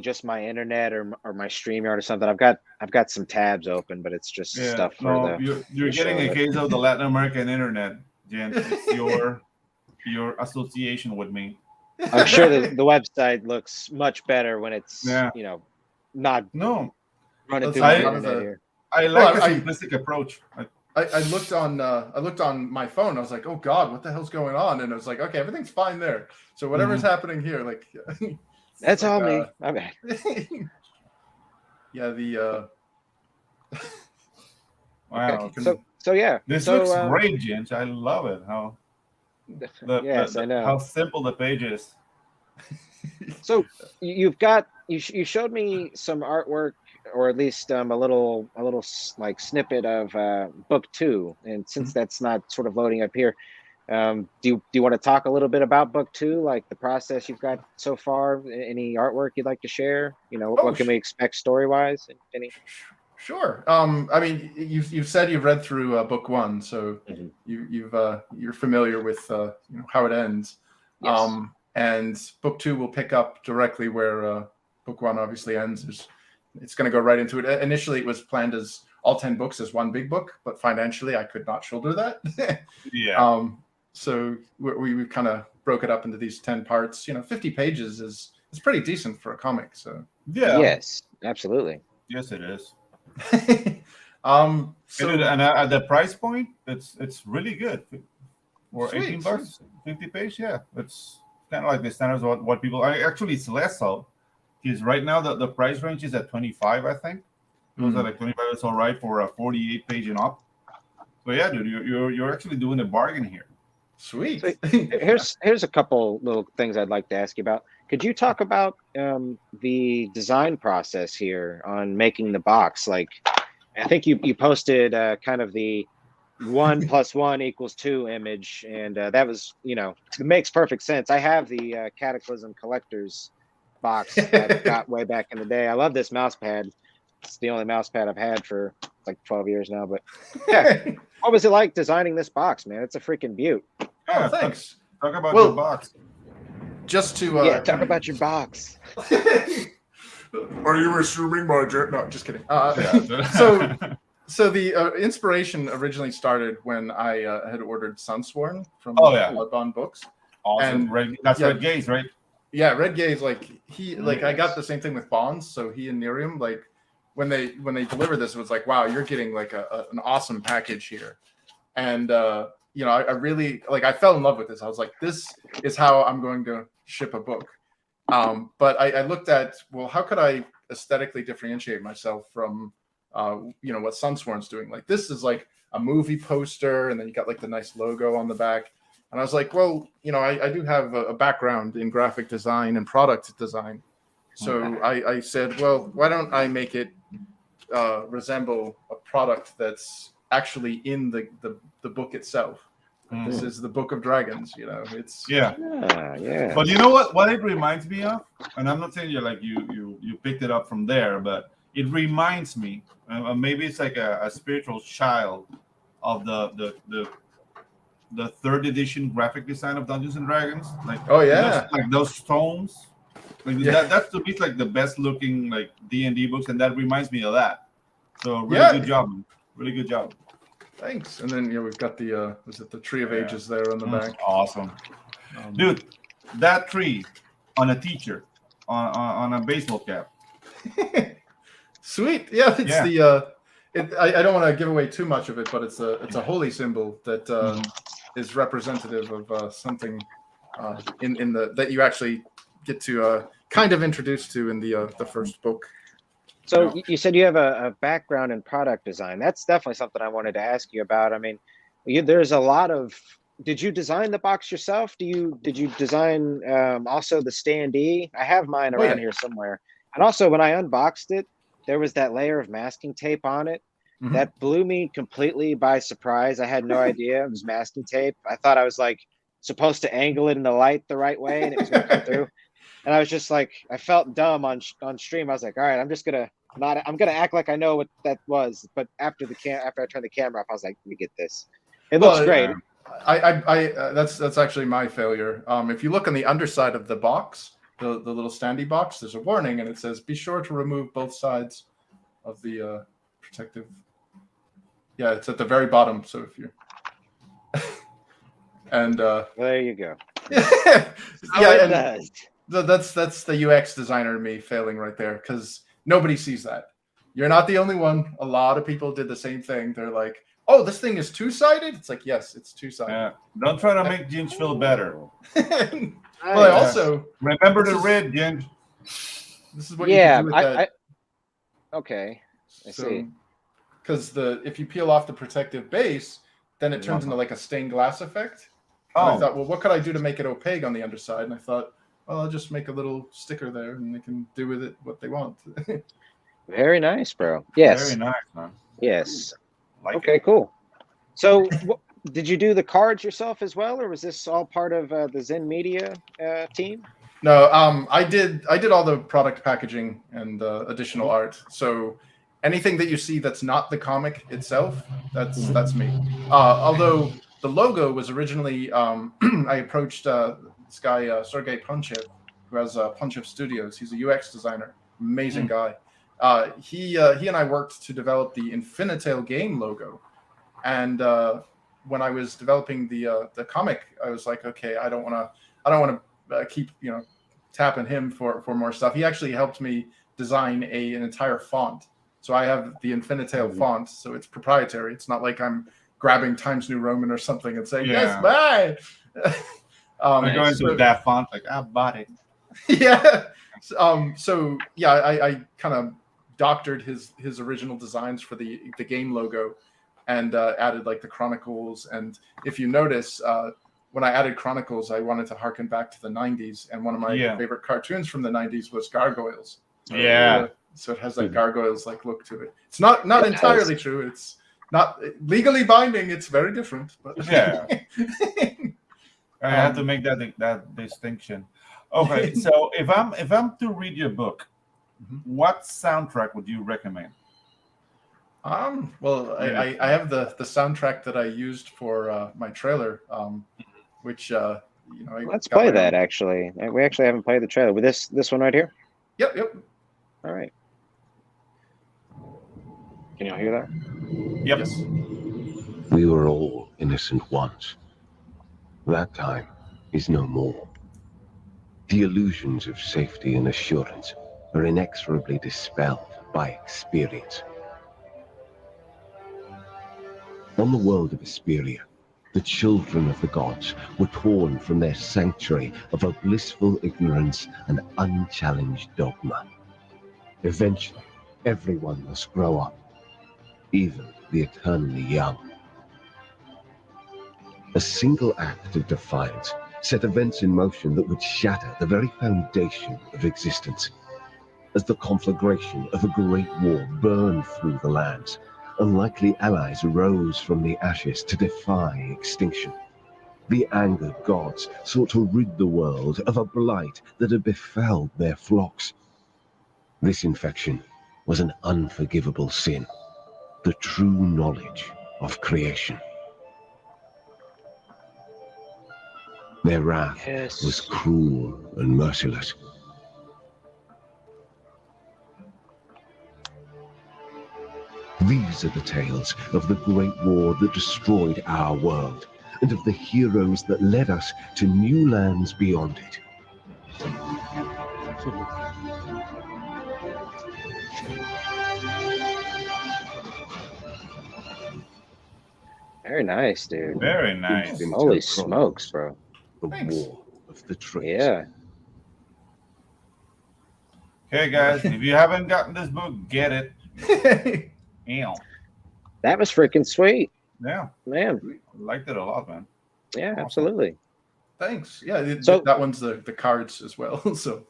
just my internet or my StreamYard or something. I've got some tabs open, but it's just stuff for you're getting a case of the Latin American internet, Jen. It's your association with me. I'm sure the website looks much better when it's not running through the internet here. I like the simplistic approach. I looked on my phone. I was like, oh God, what the hell's going on? And I was like, okay, everything's fine there. So whatever's happening here, like that's all me. My bad. Yeah, the wow. So yeah. This looks great, Ginge. I love it. I know how simple the page is. So you showed me some artwork, or at least a little like snippet of book 2, and since that's not sort of loading up here, do you want to talk a little bit about book 2, like the process you've got so far? Any artwork you'd like to share? What can we expect story wise? Any? Sure. I mean, you've said you've read through book 1, so you're familiar with how it ends. Yes. And book 2 will pick up directly where book 1 obviously ends. It's going to go right into it. Initially, it was planned as all 10 books as one big book, but financially, I could not shoulder that. Yeah. So we kind of broke it up into these 10 parts. 50 pages is pretty decent for a comic. So yeah. Yes, absolutely. Yes, it is. And at the price point, it's really good. For $18, 50 page, yeah, it's kind of like the standards of what people. Actually, it's less so, because right now the price range is at 25. I think it was at like 25. It's all right for a 48 page and up. So yeah, dude, you're actually doing a bargain here. Sweet. So here's a couple little things I'd like to ask you about. Could you talk about the design process here on making the box? Like, I think you posted kind of the 1 + 1 = 2 image, and that was it makes perfect sense. I have the Cataclysm Collector's box that I got way back in the day. I love this mouse pad. It's the only mouse pad I've had for like 12 years now. But yeah, what was it like designing this box, man? It's a freaking beaut. Oh, thanks. Talk about your box. Just to talk about your box. Are you assuming my no, just kidding. So the inspiration originally started when I had ordered Sunsworn from Bloodbond Books. Awesome. And that's Red Gaze, right? Yeah, Red Gaze. Like I got the same thing with Bonds. So he and Nerium, like when they delivered this, it was like, wow, you're getting like an awesome package here. And you know, I really like. I fell in love with this. I was like, this is how I'm going to ship a book. But I looked at, well, how could I aesthetically differentiate myself from, you know, what Sunsworn's doing? Like, this is like a movie poster, and then you got like the nice logo on the back. And I was like, well, you know, I do have a background in graphic design and product design. So I said, well, why don't I make it resemble a product that's actually in the book itself? This is the Book of Dragons, you know. It's yeah. But you know what it reminds me of, and I'm not saying you picked it up from there, but it reminds me, maybe it's like a spiritual child of the third edition graphic design of Dungeons and Dragons. Like, oh yeah, those stones. Like that's to me like the best looking like D&D books, and that reminds me of that. So really good job, man. Really good job. Thanks. And then we've got the was it the Tree of Ages there on the back? Awesome, dude. That tree on a teacher on a baseball cap. Sweet. Yeah, it's the. I don't want to give away too much of it, but it's a holy symbol that is representative of something in the that you actually get to kind of introduced to in the first book. So you said you have a background in product design. That's definitely something I wanted to ask you about. I mean, there's a lot of. Did you design the box yourself? Did you design also the standee? I have mine around here somewhere. And also, when I unboxed it, there was that layer of masking tape on it. That blew me completely by surprise. I had no idea it was masking tape. I thought I was like supposed to angle it in the light the right way, and it was going to come through. And I was just like, I felt dumb on stream. I was like, all right, I'm gonna act like I know what that was. But after I turned the camera off, I was like, let me get this. It looks great. That's actually my failure. If you look on the underside of the box, the little standee box, there's a warning, and it says, be sure to remove both sides of the protective. Yeah, it's at the very bottom. So if you're and there you go. That's the UX designer in me failing right there, because nobody sees that. You're not the only one. A lot of people did the same thing. They're like, oh, this thing is two-sided? It's like, yes, it's two-sided. Yeah. Don't try to make Ginge feel better. Well, I also remember the red, Ginge. This is what you can do with that. Okay. I see. Because if you peel off the protective base, then it turns into like a stained glass effect. And I thought, well, what could I do to make it opaque on the underside? And I thought, well, I'll just make a little sticker there, and they can do with it what they want. Very nice, bro. Yes. Very nice, man. Yes. Okay, cool. So, did you do the cards yourself as well, or was this all part of the Zen Media team? No, I did all the product packaging and additional art. So anything that you see that's not the comic itself, that's me. Although the logo was originally, I approached this guy Sergey Punchev, who has Punchev Studios. He's a UX designer, amazing guy. He and I worked to develop the Infinitale game logo, and when I was developing the comic, I was like, okay, I don't want to keep tapping him for more stuff. He actually helped me design an entire font. So I have the Infinitale font, so it's proprietary. It's not like I'm grabbing Times New Roman or something and saying, yes, bye. I'm going to that font, like, I bought it. Yeah. So yeah, I kind of doctored his original designs for the game logo, and added like the Chronicles. And if you notice, when I added Chronicles, I wanted to harken back to the 90s, and one of my favorite cartoons from the 90s was Gargoyles. So it has that Gargoyles like look to it. It's not entirely true. It's not legally binding. It's very different. But yeah, I have to make that distinction. Okay, so if I'm to read your book, what soundtrack would you recommend? Well, I have the soundtrack that I used for my trailer, which let's play that. Actually, we actually haven't played the trailer with this one right here. Yep. All right. Can y'all hear that? Yep. Yes. We were all innocent once. That time is no more. The illusions of safety and assurance are inexorably dispelled by experience. On the world of Asperia, the children of the gods were torn from their sanctuary of a blissful ignorance and unchallenged dogma. Eventually, everyone must grow up, even the eternally young. A single act of defiance set events in motion that would shatter the very foundation of existence. As the conflagration of a great war burned through the lands, unlikely allies rose from the ashes to defy extinction. The angered gods sought to rid the world of a blight that had befell their flocks. This infection was an unforgivable sin, the true knowledge of creation. Their wrath was cruel and merciless. These are the tales of the great war that destroyed our world, and of the heroes that led us to new lands beyond it. Very nice, dude. Very nice. Holy smokes, bro. The Thanks. war of the trades. Yeah. Okay, guys, if you haven't gotten this book, get it. Ew. That was freaking sweet, Yeah, man. I liked it a lot, man. Yeah, Awesome. absolutely. Thanks. Yeah, So- that one's the cards as well. So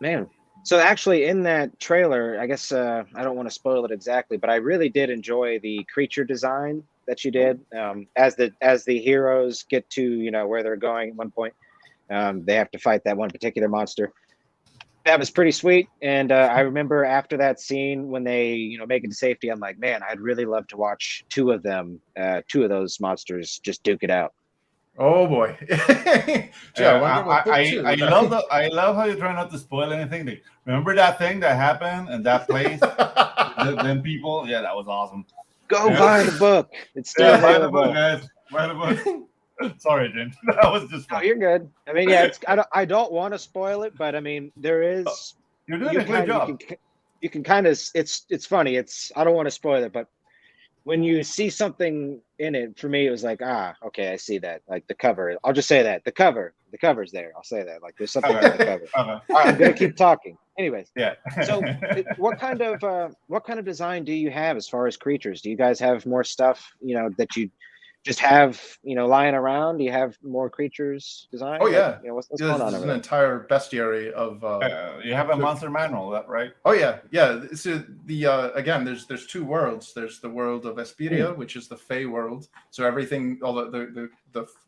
Man. So actually in that trailer, I guess I don't want to spoil it exactly, but I really did enjoy the creature design that you did. As the heroes get to, you know, where they're going at one point, they have to fight that one particular monster. That was pretty sweet. And I remember after that scene when they, you know, make it to safety, I'm like, man, I'd really love to watch two of those monsters just duke it out. oh boy. Yeah, I wonder what book two. I love how you try not to spoil anything. Like, remember that thing that happened in that place? Then people, yeah, that was awesome. Go Yeah. buy the book. It's still Yeah, buy the available. book, guys. Buy the book. Sorry, Jim. That was just No, fun. you're good. I mean, yeah, I don't want to spoil it, but I mean, there is. You're doing a great job. You can kind of. It's funny. I don't want to spoil it, but when you see something in it, for me, it was like, okay, I see that. Like the cover. I'll just say that the cover's there. I'll say that. Like there's something on the cover. All right, I'm gonna keep talking. Anyways, Yeah. so what kind of design do you have as far as creatures? Do you guys have more stuff, you know, that you just have, you know, lying around? Do you have more creatures designed? Oh yeah. You know, what's Yeah, going on this is over an there? entire bestiary of You have a monster manual, that right? oh yeah. So the again, there's two worlds. There's the world of Esperia, which is the Fey world. So everything, all the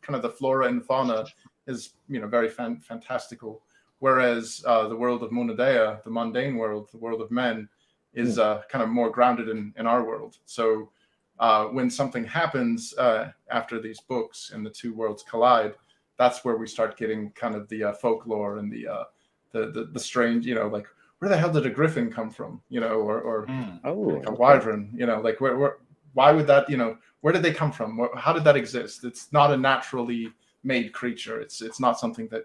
kind of the flora and fauna is, you know, very fantastical. Whereas the world of Monadea, the mundane world, the world of men, is kind of more grounded in our world. So when something happens after these books and the two worlds collide, that's where we start getting kind of the folklore and the strange, you know, like, where the hell did a griffin come from, you know, or like a wyvern, you know, like why would that, you know, where did they come from? How did that exist? It's not a naturally made creature. It's not something that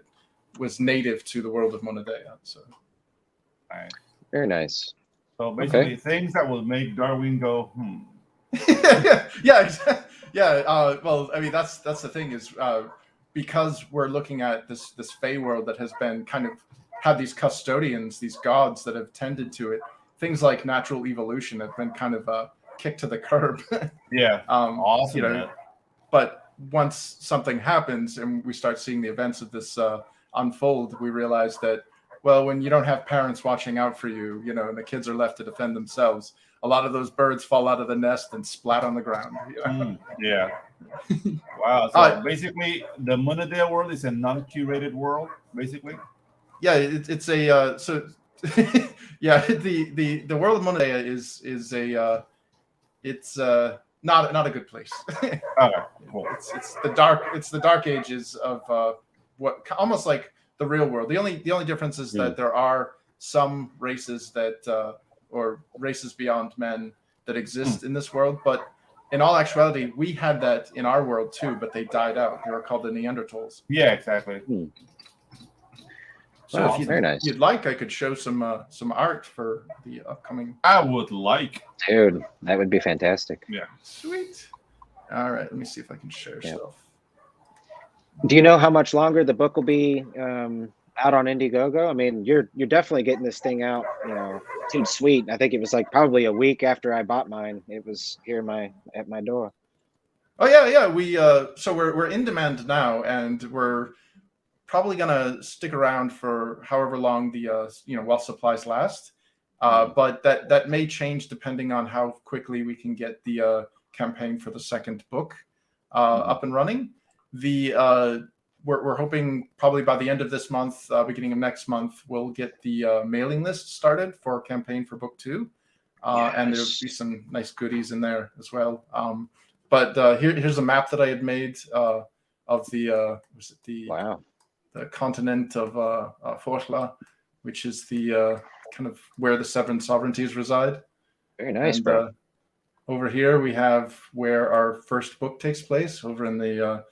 was native to the world of Monadea. So Right. Very nice. So basically, things that will make Darwin go, yeah. Well, I mean, that's the thing is because we're looking at this Fey world that has been kind of had these custodians, these gods that have tended to it. Things like natural evolution have been kind of kicked to the curb. yeah, awesome. You know, but once something happens and we start seeing the events of this unfold, we realize that, well, when you don't have parents watching out for you, you know, and the kids are left to defend themselves, a lot of those birds fall out of the nest and splat on the ground. You know? Yeah. Wow. So basically, the Monadea world is a non-curated world, basically. Yeah, it's a so yeah, the world of Monadea is a it's not a good place. Okay, cool. It's the dark ages of what almost like the real world. The only difference is that there are some races that or races beyond men that exist in this world, but in all actuality, we had that in our world too, but they died out. They were called the Neanderthals. Yeah, exactly. So Wow, if very nice. you'd like, I could show some art for the upcoming. I would like. Dude, that would be fantastic. Yeah. Sweet. All right, let me see if I can share stuff. Do you know how much longer the book will be out on Indiegogo? I mean, you're definitely getting this thing out, too sweet. I think it was like probably a week after I bought mine. It was here at my door. Oh yeah. We so we're in demand now, and we're probably gonna stick around for however long the while supplies last. But that may change depending on how quickly we can get the campaign for the second book up and running. We're hoping probably by the end of this month, beginning of next month, we'll get the mailing list started for campaign for book 2, and there'll be some nice goodies in there as well. But here's a map that I had made of the continent of Forla, which is the kind of where the 7 sovereignties reside. Very nice, bro. Over here we have where our first book takes place, over in the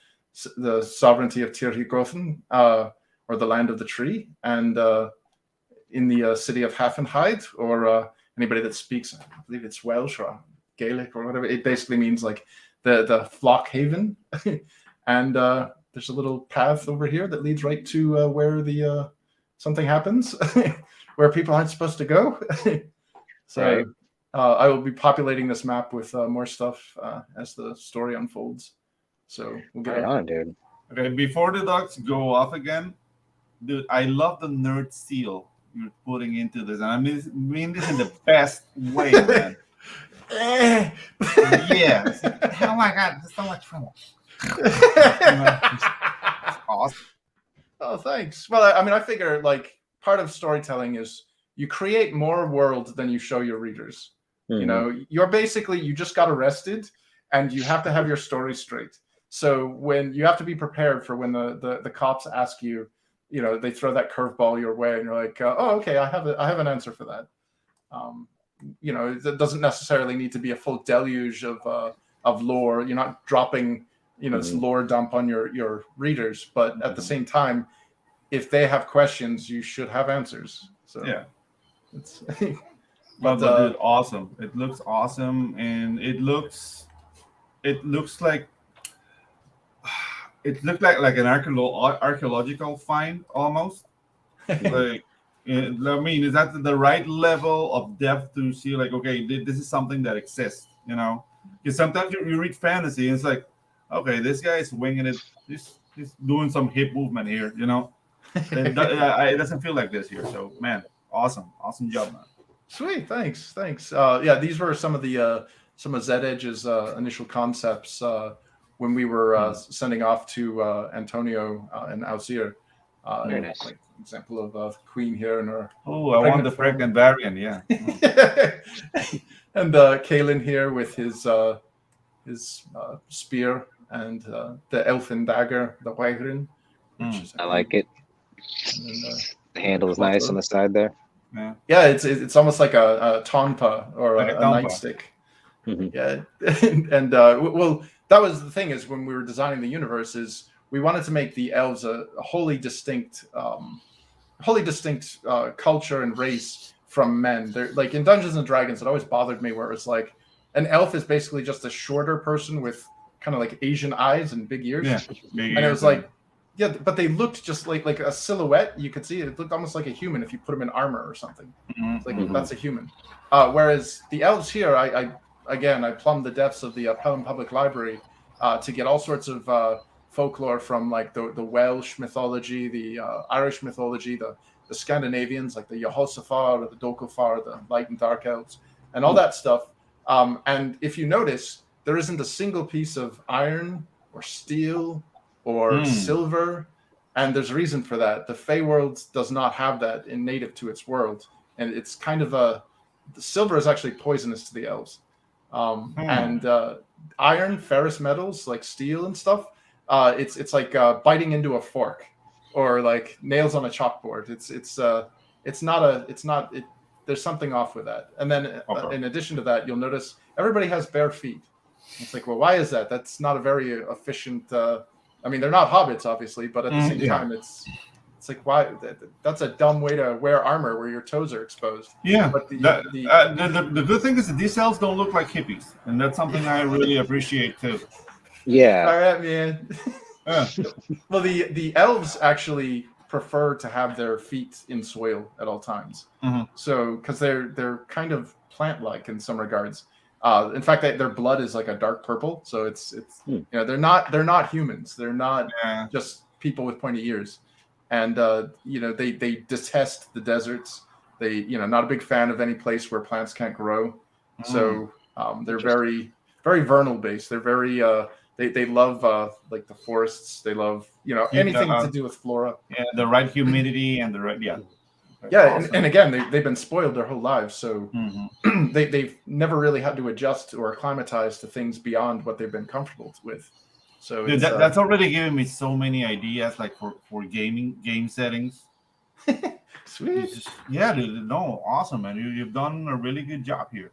sovereignty of Tirhigothen, or the land of the tree, and in the city of Hafenheid, or anybody that speaks, I believe it's Welsh or Gaelic or whatever. It basically means like the flock haven. And there's a little path over here that leads right to where the something happens, where people aren't supposed to go. So right. I will be populating this map with more stuff as the story unfolds. So we'll get on, dude. Okay, before the dogs go off again, dude, I love the nerd seal you're putting into this, and I mean this in the best way, man. Yeah. Oh my god, it's so much fun. It's awesome. Oh, thanks. Well, I mean, I figure like part of storytelling is you create more world than you show your readers. Mm-hmm. You just got arrested, and you have to have your story straight. So when you have to be prepared for when the cops ask you, they throw that curveball your way, and you're like, oh, okay, I have an answer for that. It doesn't necessarily need to be a full deluge of lore. You're not dropping, this lore dump on your readers, but at the same time, if they have questions, you should have answers. So yeah, it's but dude, awesome. It looks awesome, and it looks like. It looked like an archaeological find almost. Like, I mean, is that the right level of depth to see like, okay, this is something that exists, Because sometimes you read fantasy and it's like, okay, this guy is winging it. He's doing some hip movement here, It doesn't feel like this here. So, man, awesome job, man. Sweet, thanks. Yeah, these were some of Zedge's initial concepts. When we were sending off to Antonio and Alcir. Very nice. Like example of Queen here and her. Oh, I want the pregnant variant, yeah. And Kalen here with his spear and the elfin dagger, the Waigrin. I like it. Then, the handle is nice on the side there. Yeah, it's almost like a tonpa or like a nightstick. Mm-hmm. Yeah, and well. That was the thing, is when we were designing the universe, is we wanted to make the elves a wholly distinct culture and race from men. They're like in Dungeons and Dragons, it always bothered me where it's like an elf is basically just a shorter person with kind of like Asian eyes and big ears. Yeah, and it was like, yeah, but they looked just like a silhouette. You could see it looked almost like a human if you put them in armor or something. It's like that's a human. Whereas the elves here, I plumbed the depths of the Pelham Public Library to get all sorts of folklore from like the Welsh mythology, the Irish mythology, the Scandinavians, like the Jehoshaphat or the Dokufar, the light and dark elves, and all that stuff. And if you notice, there isn't a single piece of iron or steel or silver, and there's a reason for that. The Fey world does not have that in native to its world, and it's kind of the silver is actually poisonous to the elves. And iron, ferrous metals like steel and stuff, it's like biting into a fork or like nails on a chalkboard. There's something off with that. And then in addition to that, you'll notice everybody has bare feet. It's like, well, why is that? That's not a very efficient. I mean, they're not hobbits, obviously, but at the same time, it's like, why? That's a dumb way to wear armor where your toes are exposed. Yeah, but the good thing is that these elves don't look like hippies, and that's something I really appreciate too. Yeah. All right, man. Yeah. Well, the elves actually prefer to have their feet in soil at all times. Mhm. So, because they're kind of plant-like in some regards. In fact, their blood is like a dark purple. So it's they're not humans. They're not Yeah. just people with pointy ears, and they detest the deserts. They not a big fan of any place where plants can't grow. So they're very very vernal based. They're very they love like the forests. They love anything to do with flora. Yeah, the right humidity and the right Yeah, awesome. and again they've been spoiled their whole lives, so they've never really had to adjust or acclimatize to things beyond what they've been comfortable with. So Dude, that's already giving me so many ideas, like for game settings. sweet. Yeah, dude, no, awesome, man. You've done a really good job here.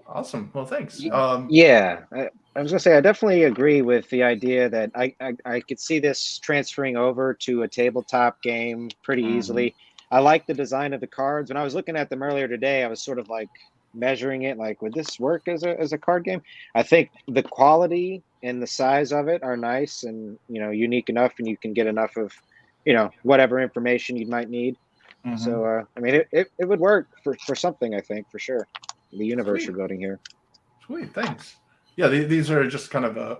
Awesome. Well, thanks. Yeah, I was gonna say I definitely agree with the idea that I could see this transferring over to a tabletop game pretty easily. I like the design of the cards. When I was looking at them earlier today, I was sort of like measuring it, like, would this work as a card game? I think the quality and the size of it are nice and unique enough, and you can get enough of whatever information you might need. So I mean, it would work for something, I think, for sure. The universe Sweet. you're building here. Sweet, thanks. Yeah, these are just kind of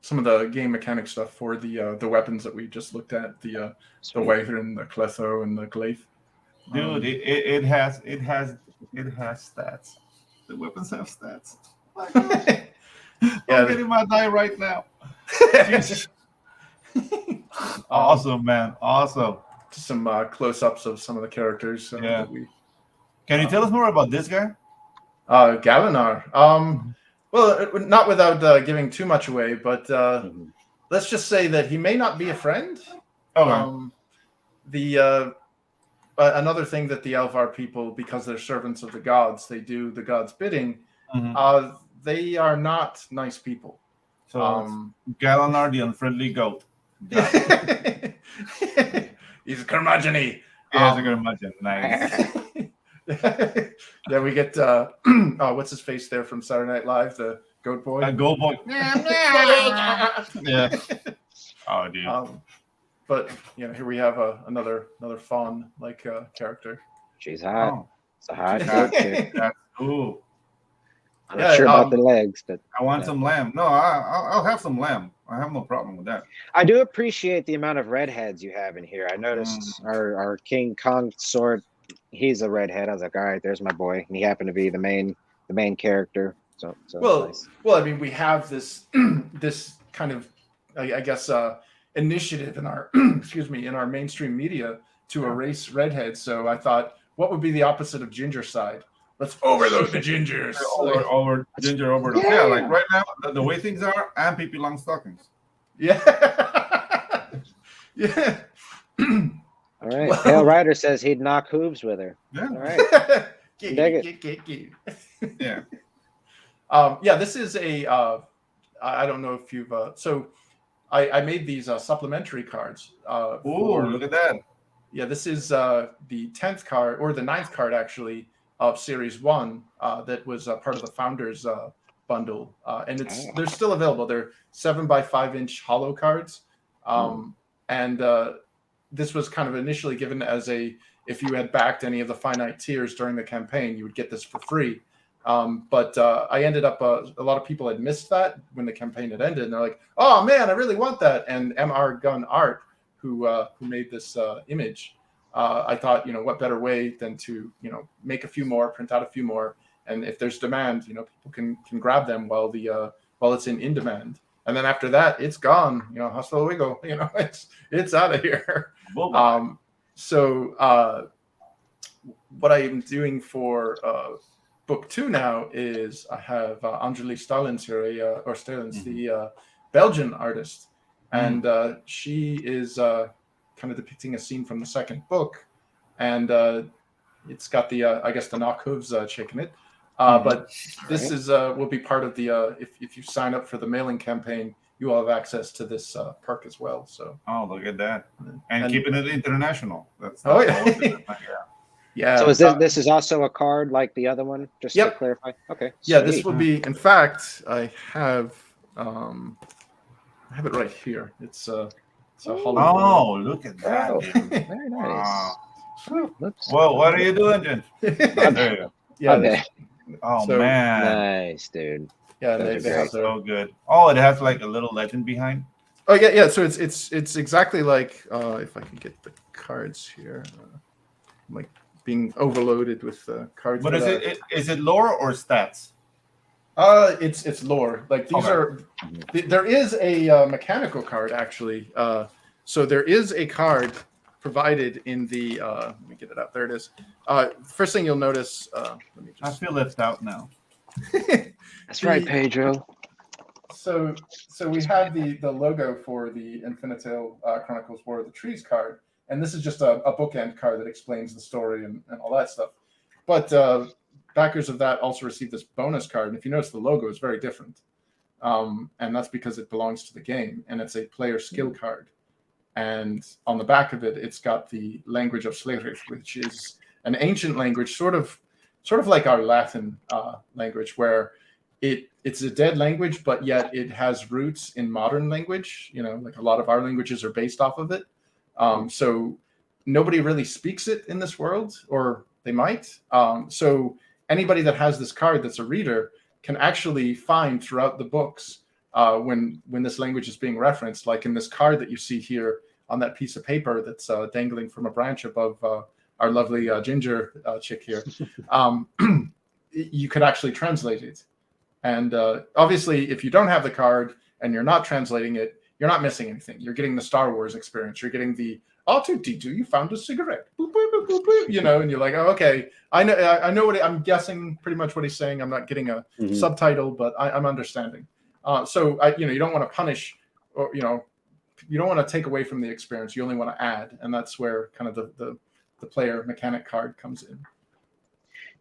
some of the game mechanic stuff for the weapons that we just looked at, the Wyvern, the Cletho, and the Glaive. Dude, it has stats. The weapons have stats. I'm getting my die right now. Awesome, man. Awesome. Some close-ups of some of the characters. That we. Can you tell us more about this guy? Galinar. Well, not without giving too much away, but let's just say that he may not be a friend. Okay. Another thing that the Elvar people, because they're servants of the gods, they do the gods' bidding. They are not nice people. So Galinar, the unfriendly goat. He's a curmudgeon-y. Yeah, I can imagine. Nice. Then we get what's his face there from Saturday Night Live, the goat boy. Goat boy. Yeah. Oh, dude. But here we have another fawn like character. She's hot. Oh. It's a hot goat chick. That's cool. I'm not sure about the legs, but I want some lamb. No, I'll have some lamb. I have no problem with that. I do appreciate the amount of redheads you have in here. I noticed our King Kong sword. He's a redhead. I was like, all right, there's my boy. And he happened to be the main character. So nice. Well, I mean, we have this this kind of, I guess, initiative in our in our mainstream media to erase redheads. So I thought, what would be the opposite of ginger side? Let's overload the gingers. Over ginger over the like right now, the way things are, and Pippi Longstockings. Yeah. Yeah. All right. Well, Pale Rider says he'd knock hooves with her. Yeah. All right. Yeah. Yeah, this is a I don't know if you've so I made these supplementary cards. Look at that. Yeah, this is the 10th card or the 9th card actually of Series 1 that was part of the Founders bundle, and they're still available. They're 7x5-inch hollow cards, and this was kind of initially given as if you had backed any of the finite tiers during the campaign, you would get this for free. But I ended up a lot of people had missed that when the campaign had ended, and they're like, "Oh man, I really want that!" And MR Gun Art, who made this image. I thought, what better way than to, make a few more, print out a few more, and if there's demand, people can grab them while it's in demand, and then after that, it's gone. Hasta luego. It's out of here. So what I am doing for book 2 now is I have Angelique Stalins here, the Belgian artist, and she is kind of depicting a scene from the second book, and it's got the I guess the knock hooves chick in it, but this is will be part of the if you sign up for the mailing campaign, you will have access to this perk as well. So look at that, and keeping it international. That's yeah. So this is also a card like the other one, just to clarify. Okay. Yeah, this will be. In fact, I have I have it right here. It's a hollow. Oh, look at that! Oh, Dude. very nice. Wow. Sweet. Oops. Well, what are you doing, Jen? There you go. Yeah. Okay. Oh So- man, Nice, dude. Yeah, Those they, are they great. have their. so good. Oh, it has like a little legend behind. Oh yeah. So it's exactly like if I can get the cards here, I'm like being overloaded with cards. But is it lore or stats? It's lore. Like these Okay. are. There is a mechanical card actually. So there is a card provided in the. Let me get it up. There it is. First thing you'll notice. Let me I just. feel left out now. That's right, Pedro. So we have the logo for the Infinitale Chronicles War of the Trees card, and this is just a bookend card that explains the story and all that stuff. But backers of that also receive this bonus card, and if you notice, the logo is very different, and that's because it belongs to the game, and it's a player skill card. And on the back of it, it's got the language of Slerich, which is an ancient language, sort of like our Latin language, where it's a dead language, but yet it has roots in modern language. You know, like a lot of our languages are based off of it. So nobody really speaks it in this world, or they might. So anybody that has this card that's a reader can actually find throughout the books when this language is being referenced, like in this card that you see here on that piece of paper that's dangling from a branch above our lovely Ginger chick here. You could actually translate it. And obviously, if you don't have the card and you're not translating it, you're not missing anything. You're getting the Star Wars experience. You're getting the R2D2, you found a cigarette. Boop, boop, boop, boop, boop, you know, and you're like, oh, okay, I know what I'm guessing pretty much what he's saying. I'm not getting a subtitle, but I'm understanding. So you don't want to punish, or you don't want to take away from the experience. You only want to add, and that's where kind of the player mechanic card comes in.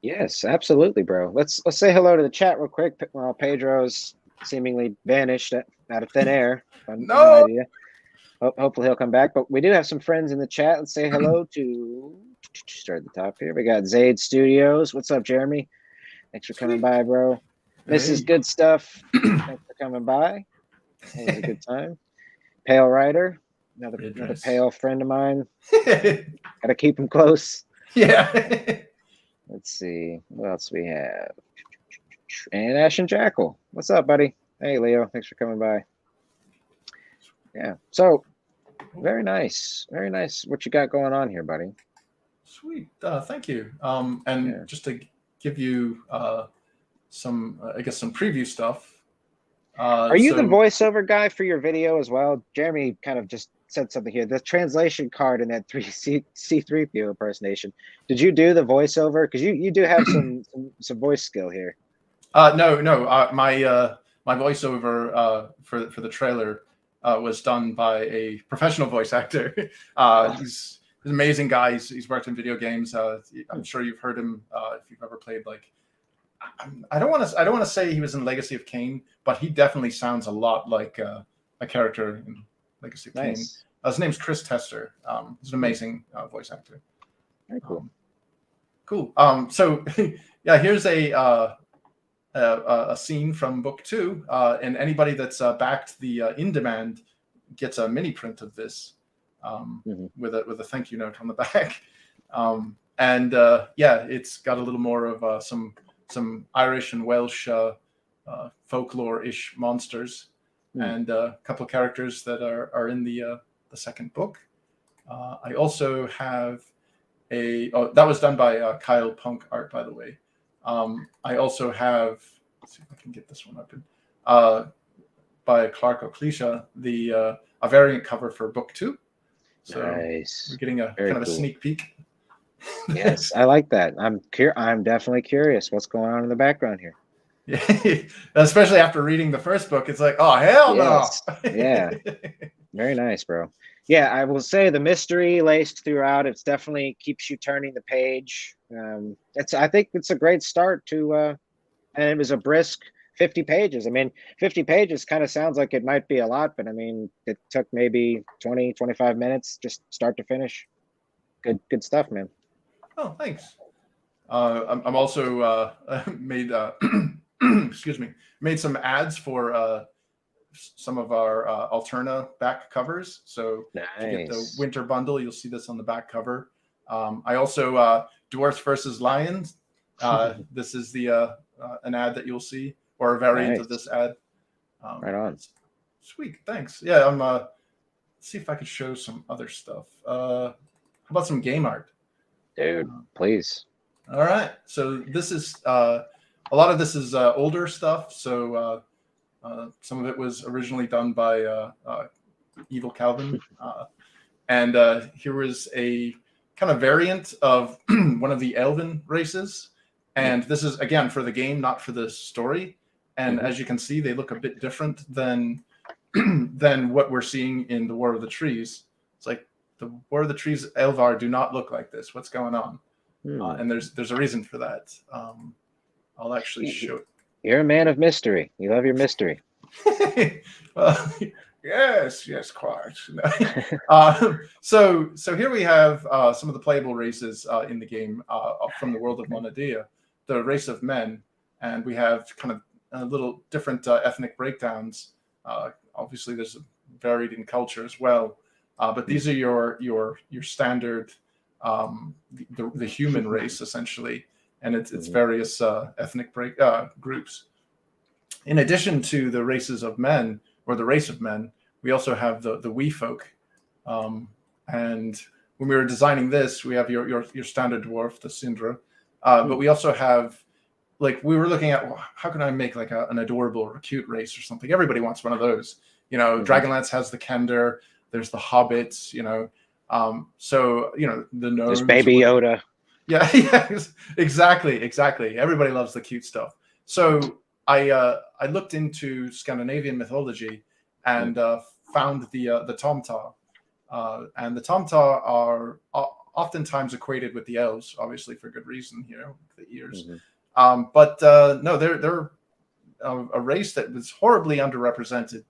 Yes, absolutely, bro. Let's say hello to the chat real quick while Pedro's seemingly vanished out of thin air. No idea. Hopefully he'll come back. But we do have some friends in the chat. Let's say hello to start at the top here. We got Zaid Studios. What's up, Jeremy? Thanks for coming by, bro. This is good stuff. Thanks for coming by. It was a good time. Pale Rider, another pale friend of mine. Gotta keep him close. Yeah. Let's see what else we have. And Ash and Jackal. What's up, buddy? Hey, Leo. Thanks for coming by. Yeah. So, very nice. Very nice what you got going on here, buddy. Sweet. Thank you. And just to give you some preview stuff. Are you the voiceover guy for your video as well? Jeremy kind of just said something here. The translation card in that C3PO impersonation. Did you do the voiceover? Because you do have some voice skill here. No. My voiceover for the trailer was done by a professional voice actor. He's an amazing guy. He's worked in video games. I'm sure you've heard him if you've ever played like. I don't want to say he was in Legacy of Kain, but he definitely sounds a lot like a character in Legacy of Kain. His name's Chris Tester. He's an amazing voice actor. Very cool. Cool. So yeah, here's a scene from book 2, and anybody that's backed the in demand gets a mini print of this with a thank you note on the back. And it's got a little more of some Irish and Welsh folklore-ish monsters, and a couple of characters that are in the second book. I also have that was done by Kyle Punk Art, by the way. I also have, let's see if I can get this one open, by Clark O'Clisha, a variant cover for book 2. So nice. We're getting a kind of a sneak peek. Yes, I like that. I'm definitely curious what's going on in the background here. Yeah, especially after reading the first book, it's like, oh hell no. Yeah, very nice, bro. Yeah, I will say the mystery laced throughout. It's definitely keeps you turning the page. I think it's a great start to, and it was a brisk 50 pages. I mean, 50 pages kind of sounds like it might be a lot, but I mean, it took maybe 20, 25 minutes just start to finish. Good stuff, man. Oh, thanks. I'm also made excuse me, made some ads for some of our Alterna back covers. So Nice. if you get the winter bundle, you'll see this on the back cover. I also Dwarfs versus Lions. This is the an ad that you'll see, or a variant of this ad. Right on. Sweet, thanks. Yeah, let's see if I could show some other stuff. How about some game art? Dude, please. All right. So this is a lot of this is older stuff. So some of it was originally done by Evil Calvin, and here was a kind of variant of one of the elven races. And this is again for the game, not for the story. And as you can see, they look a bit different than what we're seeing in the War of the Trees. It's like the War of the Trees Elvar do not look like this. What's going on? And there's a reason for that. I'll actually show it. You're a man of mystery. You love your mystery. Well, yes, quite. So here we have some of the playable races in the game from the world of Monadea, the race of men, and we have kind of a little different ethnic breakdowns. Obviously, there's varied in culture as well, but these are your standard the human race essentially, and it's various ethnic groups. In addition to the races of men, or the race of men, we also have the wee folk. And when we were designing this, we have your standard dwarf, the Sindra, but we also have, like, we were looking at, well, how can I make like an adorable or cute race or something? Everybody wants one of those. Dragonlance has the Kender. There's the hobbits. So the gnomes. There's Baby Yoda. Yeah, exactly. Everybody loves the cute stuff. So I looked into Scandinavian mythology and found the Tomtar, and the Tomtar are oftentimes equated with the elves, obviously for good reason here, the ears. But no, they're a race that was horribly underrepresented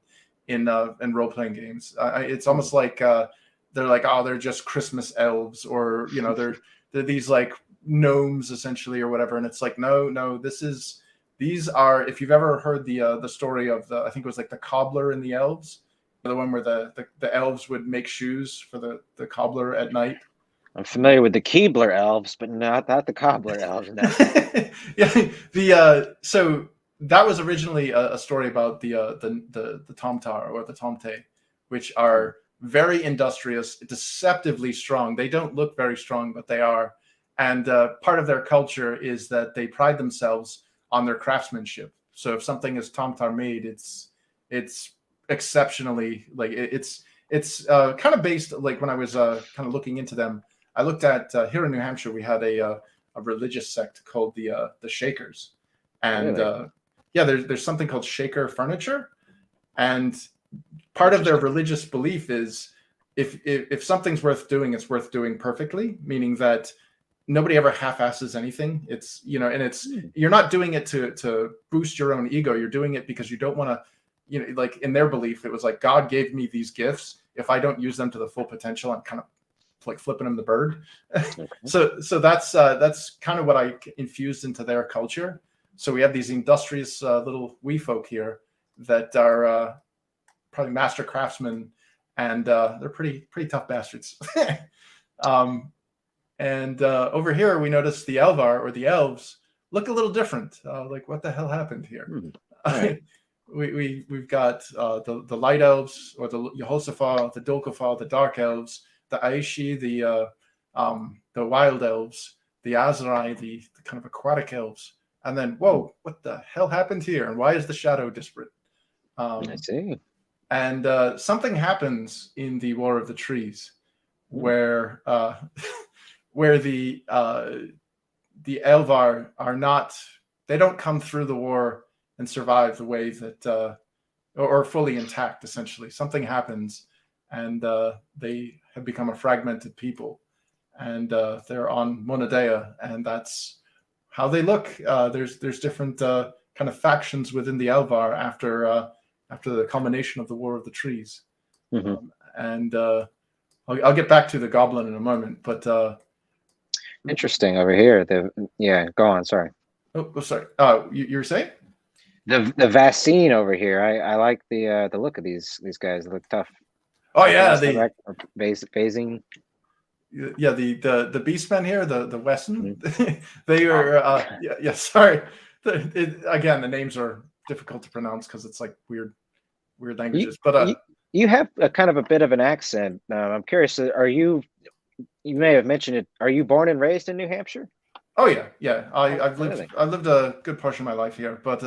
in role-playing games. It's almost like they're like, oh, they're just Christmas elves, or they're these like gnomes essentially, or whatever. And it's like, no, these are, if you've ever heard the story of I think it was like the cobbler and the elves, the one where the elves would make shoes for the cobbler at night. I'm familiar with the Keebler elves, but not the cobbler elves. No. Yeah, so that was originally a story about the Tomtar, or the Tomte, which are very industrious, deceptively strong. They don't look very strong, but they are. And part of their culture is that they pride themselves on their craftsmanship. So if something is Tomtar made, it's exceptionally, like, it's kind of based, like, when I was kind of looking into them, I looked at here in New Hampshire, we had a religious sect called the Shakers, and really? There's something called Shaker furniture, and part of their religious belief is if something's worth doing, it's worth doing perfectly, meaning that nobody ever half-asses anything. It's and it's you're not doing it to boost your own ego. You're doing it because you don't want to, like in their belief, it was like, God gave me these gifts. If I don't use them to the full potential, I'm kind of like flipping them the bird. Okay. So that's kind of what I infused into their culture. So we have these industrious little wee folk here that are probably master craftsmen, and they're pretty tough bastards. And over here we notice the Elvar, or the elves, look a little different. Like, what the hell happened here? Right. We've got the light elves, or the Yehoshaphat, the Dolkafah, the dark elves, the Aishi, the wild elves, the Azarai, the kind of aquatic elves, and then whoa, what the hell happened here? And why is the shadow disparate? I see. And something happens in the War of the Trees, where the Elvar are not, they don't come through the war and survive the way that or fully intact. Essentially, something happens, and they have become a fragmented people, and they're on Monadea, and that's how they look. There's different kind of factions within the Elvar after the culmination of the War of the Trees. And I'll get back to the Goblin in a moment, but interesting over here. Go on. Sorry. Oh, sorry. You were saying? The vaccine over here. I like the look of these guys. They look tough. Oh yeah, phasing. Yeah, the Beastmen here, the Wesson, they Oh. are yeah. Sorry, again, the names are difficult to pronounce because it's like weird languages. But you have a kind of a bit of an accent. I'm curious. Are you? You may have mentioned it. Are you born and raised in New Hampshire? oh yeah. I've lived a good portion of my life here, but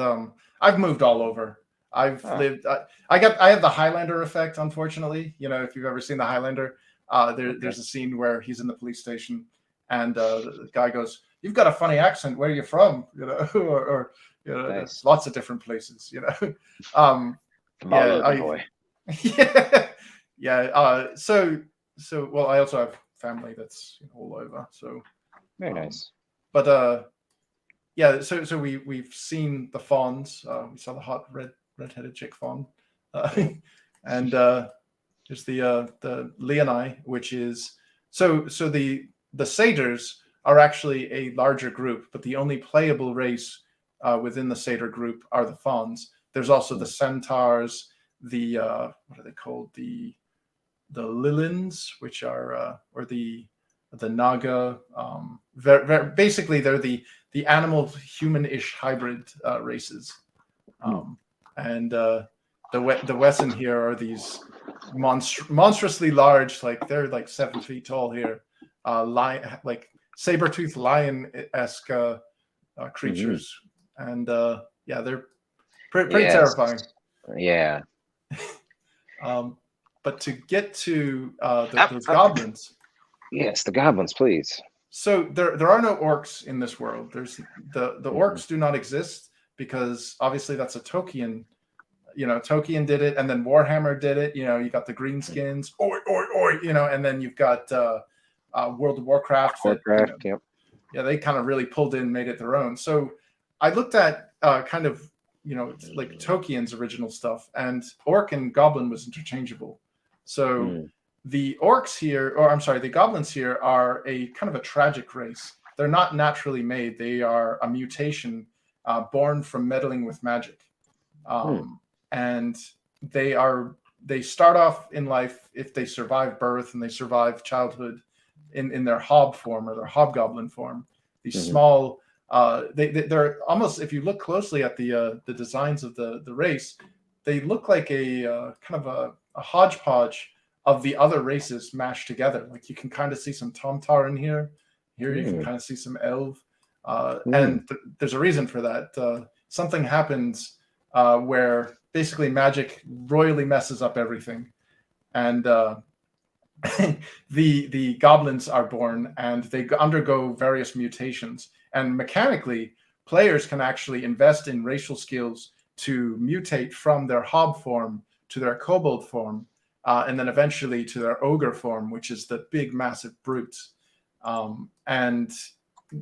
I've moved all over. I've lived. I have the Highlander effect, unfortunately. You know, if you've ever seen the Highlander. There's a scene where he's in the police station, and the guy goes, "You've got a funny accent. Where are you from?" You know, or you know, Nice. lots of different places. You know, boy. Yeah. So well, I also have family that's all over. So very nice. But yeah. So we've seen the fawns. We saw the hot red-headed chick fawn, and. There's the Leoni, which is so the satyrs are actually a larger group, but the only playable race within the satyr group are the fawns. There's also the centaurs, the what are they called? The lilins, which are or the naga. Basically, they're the animal human-ish hybrid races, and the Wesson here are these monstrously large, like they're like 7 feet tall here, like saber-toothed lion-esque creatures, and yeah, they're pretty terrifying. Yeah. But to get to those goblins. Yes, the goblins, please. So there are no orcs in this world. There's the orcs do not exist because obviously that's a Tolkien. You know, Tolkien did it, and then Warhammer did it. You know, you got the greenskins, oi, oi, oi. You know, and then you've got World of Warcraft. Yep. Yeah, they kind of really pulled in, made it their own. So I looked at kind of, you know, like Tolkien's original stuff, and orc and goblin was interchangeable. So the orcs here, or I'm sorry, the goblins here are a kind of a tragic race. They're not naturally made. They are a mutation born from meddling with magic. And they start off in life, if they survive birth and they survive childhood, in their hob form or their hobgoblin form. These small, they're almost, if you look closely at the designs of the race, they look like a kind of a hodgepodge of the other races mashed together. Like you can kind of see some Tomtar in here. Here you can kind of see some Elf, and there's a reason for that. Something happens where basically magic royally messes up everything, and the goblins are born and they undergo various mutations. And mechanically, players can actually invest in racial skills to mutate from their hob form to their kobold form, and then eventually to their ogre form, which is the big, massive brutes. And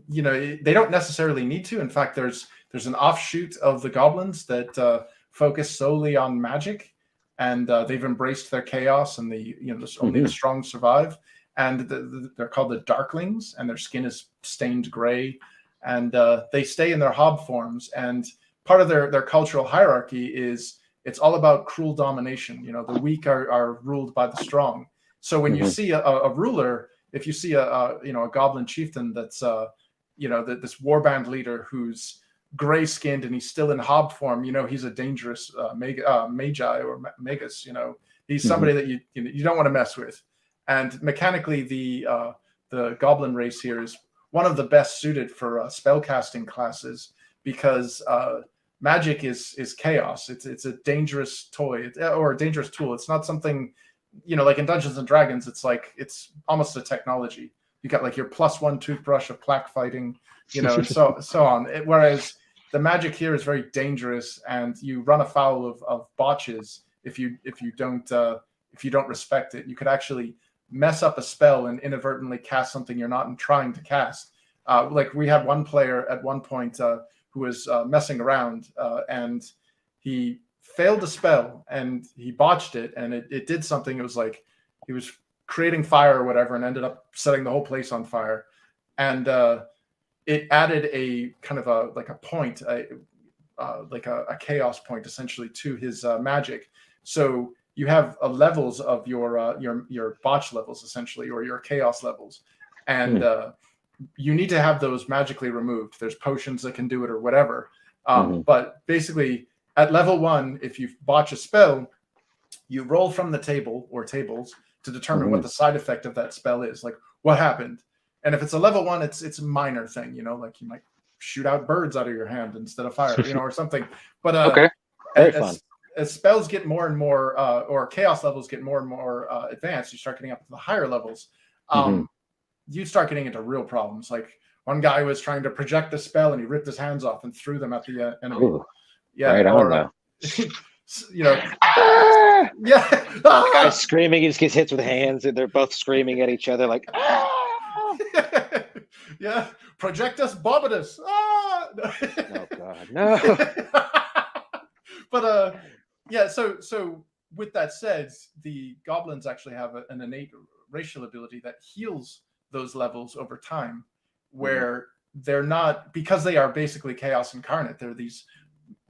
you know, they don't necessarily need to. In fact, there's an offshoot of the goblins that focus solely on magic, and they've embraced their chaos, and only the strong survive. And they're called the Darklings, and their skin is stained gray, and they stay in their hob forms. And part of their cultural hierarchy is it's all about cruel domination. You know, the weak are ruled by the strong. So when you see a ruler, if you see a goblin chieftain that's this warband leader who's gray-skinned and he's still in hob form, you know, he's a dangerous magi or magus. You know, he's somebody that you don't want to mess with. And mechanically, the goblin race here is one of the best suited for spellcasting classes, because magic is chaos. It's a dangerous toy or a dangerous tool. It's not something, you know, like in Dungeons and Dragons. It's almost a technology. You got like your +1 toothbrush of plaque fighting, you know, and so on. Whereas the magic here is very dangerous, and you run afoul of botches if you don't respect it. You could actually mess up a spell and inadvertently cast something you're not trying to cast. Like we had one player at one point who was messing around, and he failed a spell and he botched it, and it did something. It was like he was creating fire or whatever, and ended up setting the whole place on fire. And it added a kind of a point. like a chaos point essentially to his magic. So you have levels of your botch levels essentially, or your chaos levels, and you need to have those magically removed. There's potions that can do it or whatever. But basically, at level 1, if you botch a spell, you roll from the table or tables to determine what the side effect of that spell is, like what happened. And if it's a level 1, it's a minor thing, you know, like you might shoot out birds out of your hand instead of fire, you know, or something. But okay, very fun. As spells get more and more, or chaos levels get more and more advanced, you start getting up to the higher levels. You start getting into real problems. Like one guy was trying to project the spell and he ripped his hands off and threw them at the enemy. Ooh, right on, though. You know, yeah. The guy's screaming. He just gets hit with hands, and they're both screaming at each other like, yeah, projectus bobitus. Oh God, no. But yeah. So with that said, the goblins actually have an innate racial ability that heals those levels over time, where they're not, because they are basically chaos incarnate. They're these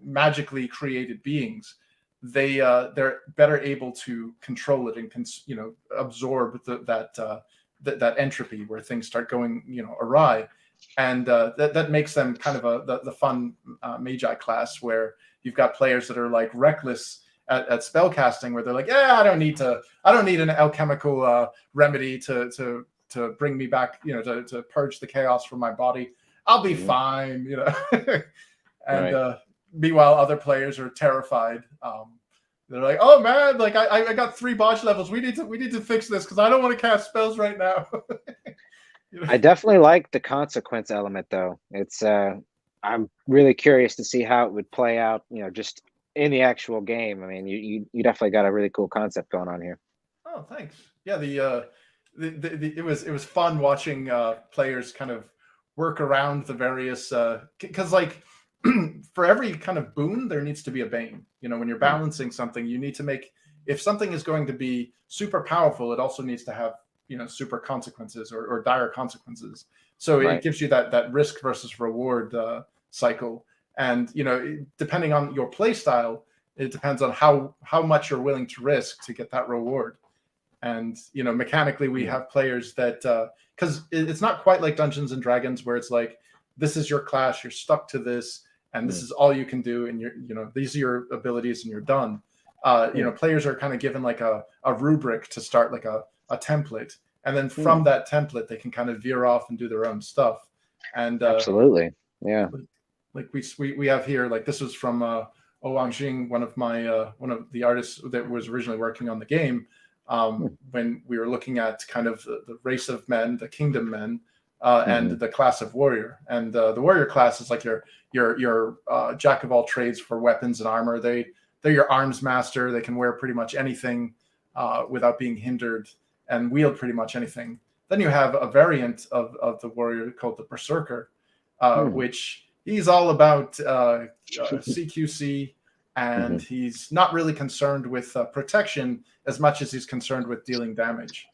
magically created beings. They're better able to control it and absorb that entropy where things start going awry, and that makes them kind of the fun magi class, where you've got players that are like reckless at spell casting, where they're like, yeah, I don't need an alchemical remedy to bring me back, to purge the chaos from my body. I'll be fine, and right. Meanwhile, other players are terrified. They're like, "Oh man, like I got 3 botch levels. We need to fix this because I don't want to cast spells right now." I definitely like the consequence element, though. It's I'm really curious to see how it would play out, just in the actual game. I mean, you definitely got a really cool concept going on here. Oh, thanks. Yeah, it was fun watching players kind of work around the various because like. For every kind of boon, there needs to be a bane. When you're balancing something, you need to make, if something is going to be super powerful, it also needs to have, super consequences or dire consequences. So it gives you that risk versus reward cycle. And, depending on your play style, it depends on how much you're willing to risk to get that reward. And, mechanically, we have players that, because it's not quite like Dungeons and Dragons, where it's like, this is your class, you're stuck to this, and this is all you can do, and these are your abilities, and you're done. Players are kind of given like a rubric to start, like a template, and then from that template they can kind of veer off and do their own stuff. And absolutely, yeah. Like we have here, like this was from Ginge, one of the artists that was originally working on the game. When we were looking at kind of the race of men, the kingdom men. And the class of warrior, and the warrior class is like your jack of all trades for weapons and armor. They're your arms master. They can wear pretty much anything without being hindered, and wield pretty much anything. Then you have a variant of the warrior called the berserker, which he's all about CQC, and he's not really concerned with protection as much as he's concerned with dealing damage.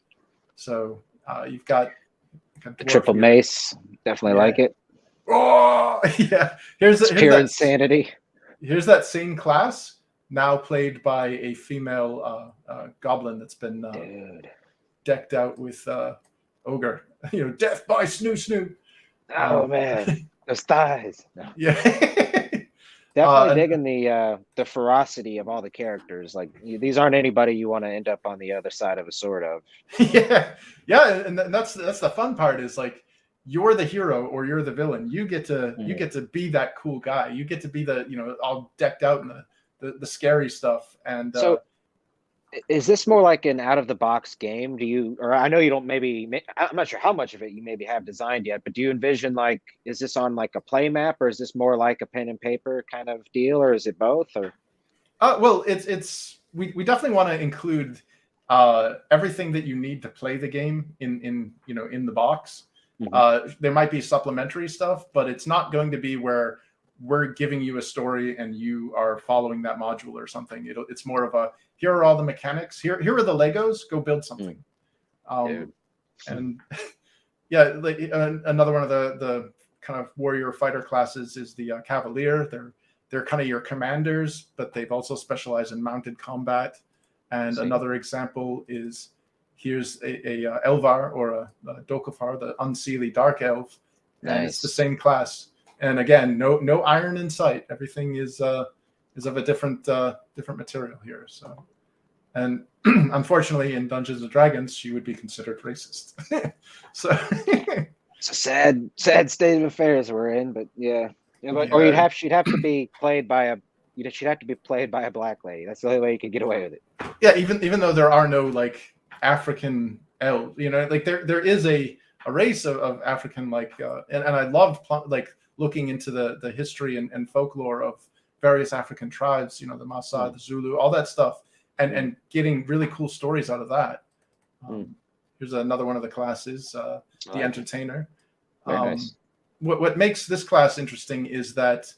So you've got the triple mace, definitely like it. Oh yeah, here's pure insanity. Here's that same class now played by a female goblin that's been decked out with ogre. Death by snoo. Oh man, those thighs. No. Yeah. Definitely digging the ferocity of all the characters. Like these aren't anybody you want to end up on the other side of a sword of. Yeah, and that's the fun part is like you're the hero or you're the villain. You get to be that cool guy. You get to be the all decked out in the scary stuff. And so, is this more like an out of the box game? Do you, or I know you don't I'm not sure how much of it you maybe have designed yet, but do you envision like, is this on like a play map, or is this more like a pen and paper kind of deal, or is it both? Or well, we definitely want to include everything that you need to play the game in the box. There might be supplementary stuff, but it's not going to be where we're giving you a story and you are following that module or something. It's more of a, here are all the mechanics. Here are the Legos. Go build something. And yeah, like another one of the kind of warrior fighter classes is the Cavalier. they're kind of your commanders, but they've also specialized in mounted combat. And another example is here's a Elvar or a Dokafar, the Unseelie Dark Elf, and it's the same class. And again, no iron in sight. Everything is of a different material here. So, and unfortunately, in Dungeons and Dragons, she would be considered racist. So it's a sad state of affairs we're in. But yeah, but, or she'd have to be played by a black lady. That's the only way you could get away with it. Yeah, even though there are no like African elves, like there is a race of African and I loved like looking into the history and folklore of various African tribes, the Maasai, the Zulu, all that stuff, and getting really cool stories out of that. Here's another one of the classes, the Entertainer. Nice. What makes this class interesting is that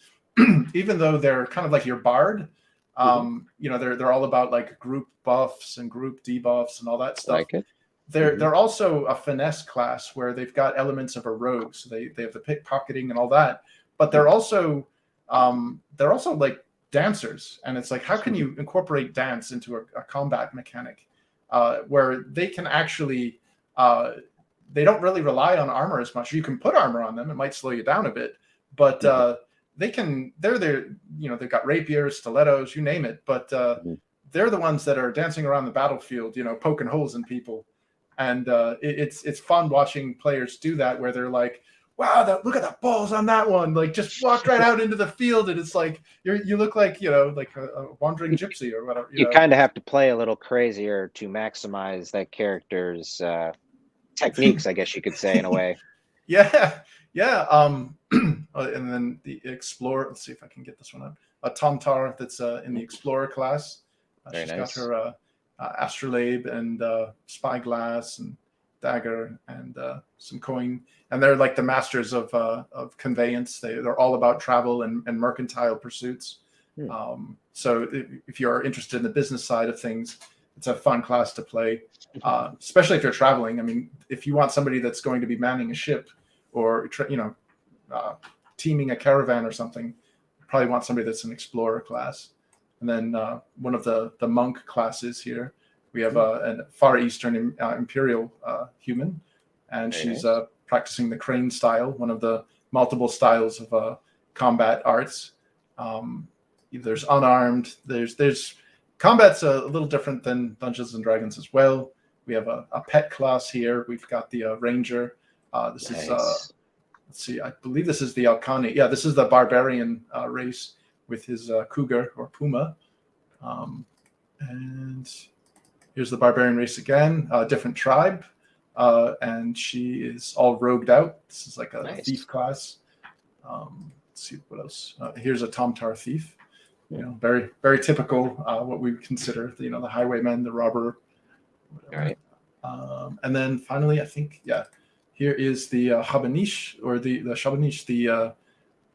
even though they're kind of like your bard, they're all about like group buffs and group debuffs and all that stuff. Like it. They're also a finesse class where they've got elements of a rogue, so they have the pickpocketing and all that. But they're also like dancers, and it's like, how can you incorporate dance into a combat mechanic where they can actually they don't really rely on armor as much. You can put armor on them; it might slow you down a bit, but they've got rapiers, stilettos, you name it. But they're the ones that are dancing around the battlefield, poking holes in people. And it's fun watching players do that, where they're like, wow, look at the balls on that one. Like, just walk right out into the field. And it's like, you look like, like a wandering gypsy or whatever. You kind of have to play a little crazier to maximize that character's techniques, I guess you could say, in a way. Yeah. And then the Explorer, let's see if I can get this one up. A Tomtar that's in the Explorer class. She's got her astrolabe and spyglass and dagger and some coin, and they're like the masters of conveyance. They're all about travel and mercantile pursuits. So if you're interested in the business side of things, it's a fun class to play, especially if you're traveling. I mean, if you want somebody that's going to be manning a ship or teaming a caravan or something, you probably want somebody that's an explorer class. And then one of the monk classes here, we have a Far Eastern Imperial human, and she's practicing the crane style, one of the multiple styles of combat arts. There's unarmed. There's combat's a little different than Dungeons and Dragons as well. We have a pet class here. We've got the Ranger. This is let's see. I believe this is the Alkani. Yeah, this is the barbarian race with his cougar or puma. And here's the barbarian race again, a different tribe. And she is all rogued out. This is like a thief class. Let's see what else. Here's a Tomtar thief. Very, very typical, what we would consider, the highwayman, the robber. Whatever. Right. And then finally, I think, here is the Habanish, or the Shabanish,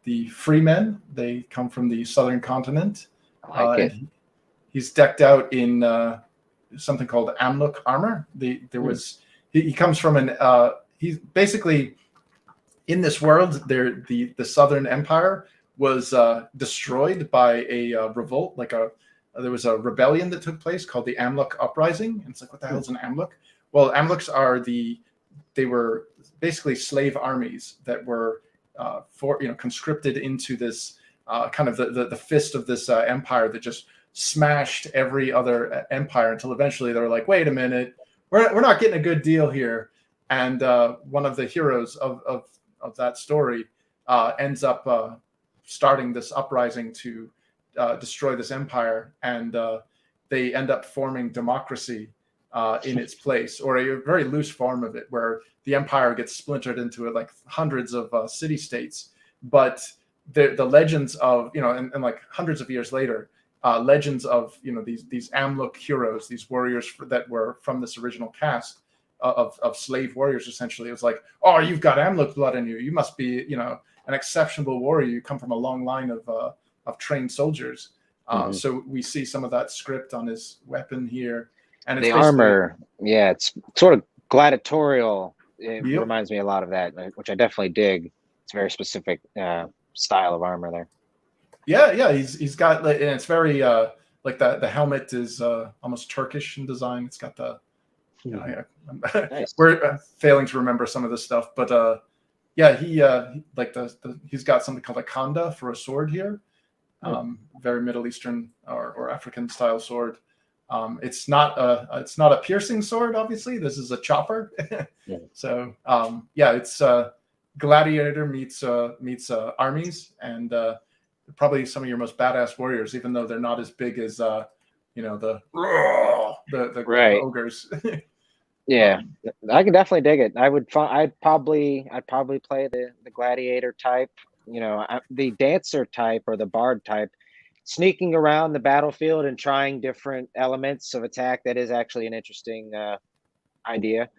the freemen. They come from the southern continent. I like it. He's decked out in something called Amluk armor. He comes from he's basically, in this world, the Southern Empire was destroyed by a revolt. There was a rebellion that took place called the Amluk Uprising. And it's like, what the hell is an Amluk? Well, Amluks they were basically slave armies that were conscripted into this kind of the fist of this empire that just smashed every other empire until eventually they were like, wait a minute, we're not getting a good deal here. And one of the heroes of that story ends up starting this uprising to destroy this empire, and they end up forming democracy in its place, or a very loose form of it, where the empire gets splintered into like hundreds of city-states. But the legends of, and like hundreds of years later, legends of these Amluk heroes, these warriors that were from this original cast of slave warriors. Essentially, it was like, oh, you've got Amluk blood in you. You must be an exceptional warrior. You come from a long line of trained soldiers. So we see some of that script on his weapon here, and it's the armor. Yeah, it's sort of gladiatorial. It reminds me a lot of that, which I definitely dig. It's a very specific style of armor there. Yeah. He's got, and it's very like the helmet is almost Turkish in design. It's got the Nice. we're failing to remember some of this stuff, but yeah, he like he's got something called a khanda for a sword here. Very Middle Eastern or African style sword. It's not a piercing sword, obviously. This is a chopper. So yeah, it's gladiator meets armies, and probably some of your most badass warriors, even though they're not as big as the Right. ogres. Yeah, I can definitely dig it. I'd probably play the gladiator type, the dancer type or the bard type, sneaking around the battlefield and trying different elements of attack. That is actually an interesting idea.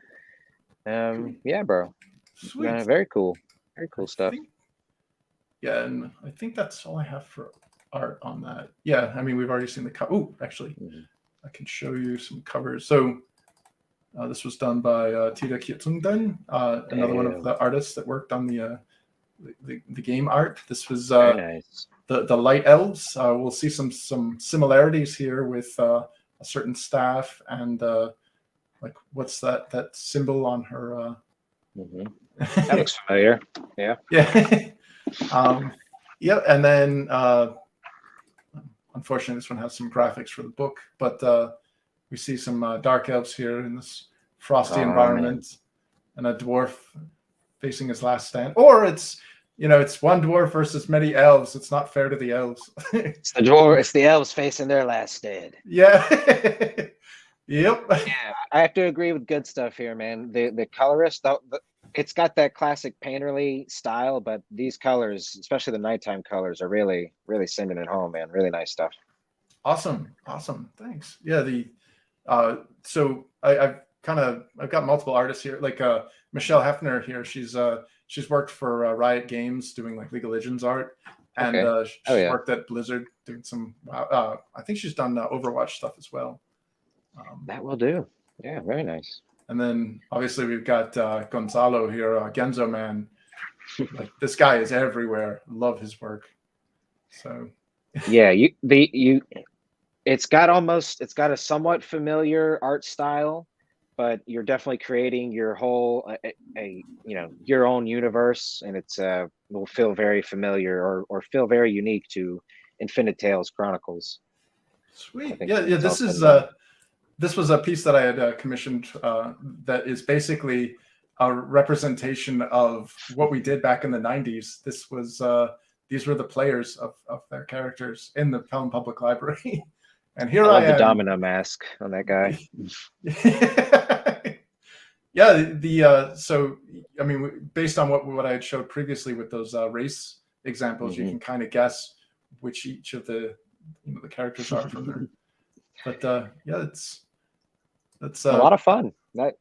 Yeah, bro. Sweet. Very cool stuff. Yeah, and I think that's all I have for art on that. Yeah, I mean, we've already seen the cover. Oh, actually, I can show you some covers. So this was done by Tira Kietzungen, another one of the artists that worked on the game art. This was nice. The light elves. We'll see some similarities here with a certain staff and like what's that symbol on her? That looks familiar. Yeah. Yeah. Yeah, and then unfortunately this one has some graphics for the book, but we see some dark elves here in this frosty environment, and a dwarf facing his last stand. Or it's one dwarf versus many elves. It's not fair to the elves. It's the elves facing their last stand. Yeah. Yep. Yeah, I have to agree with good stuff here, man. The colorist, it's got that classic painterly style, but these colors, especially the nighttime colors, are really, really sending it home, man. Really nice stuff. Awesome. Thanks. Yeah. So I've got multiple artists here, like Michelle Hefner here. She's worked for Riot Games doing like League of Legends art, and she's worked at Blizzard doing some. I think she's done Overwatch stuff as well. That will do. Yeah, very nice. And then obviously we've got Gonzalo here, Genzo Man. Like this guy is everywhere. Love his work. So yeah, it's got a somewhat familiar art style, but you're definitely creating your whole your own universe, and it's will feel very familiar or feel very unique to Infinitales Chronicles. Sweet. Yeah, this was a piece that I had commissioned that is basically a representation of what we did back in the 90s. This was these were the players of their characters in the Pelham Public Library. And here I am. The domino mask on that guy. Yeah, so I mean, based on what I had showed previously with those race examples, you can kind of guess which each of the characters are from there. But yeah, that's a lot of fun. That's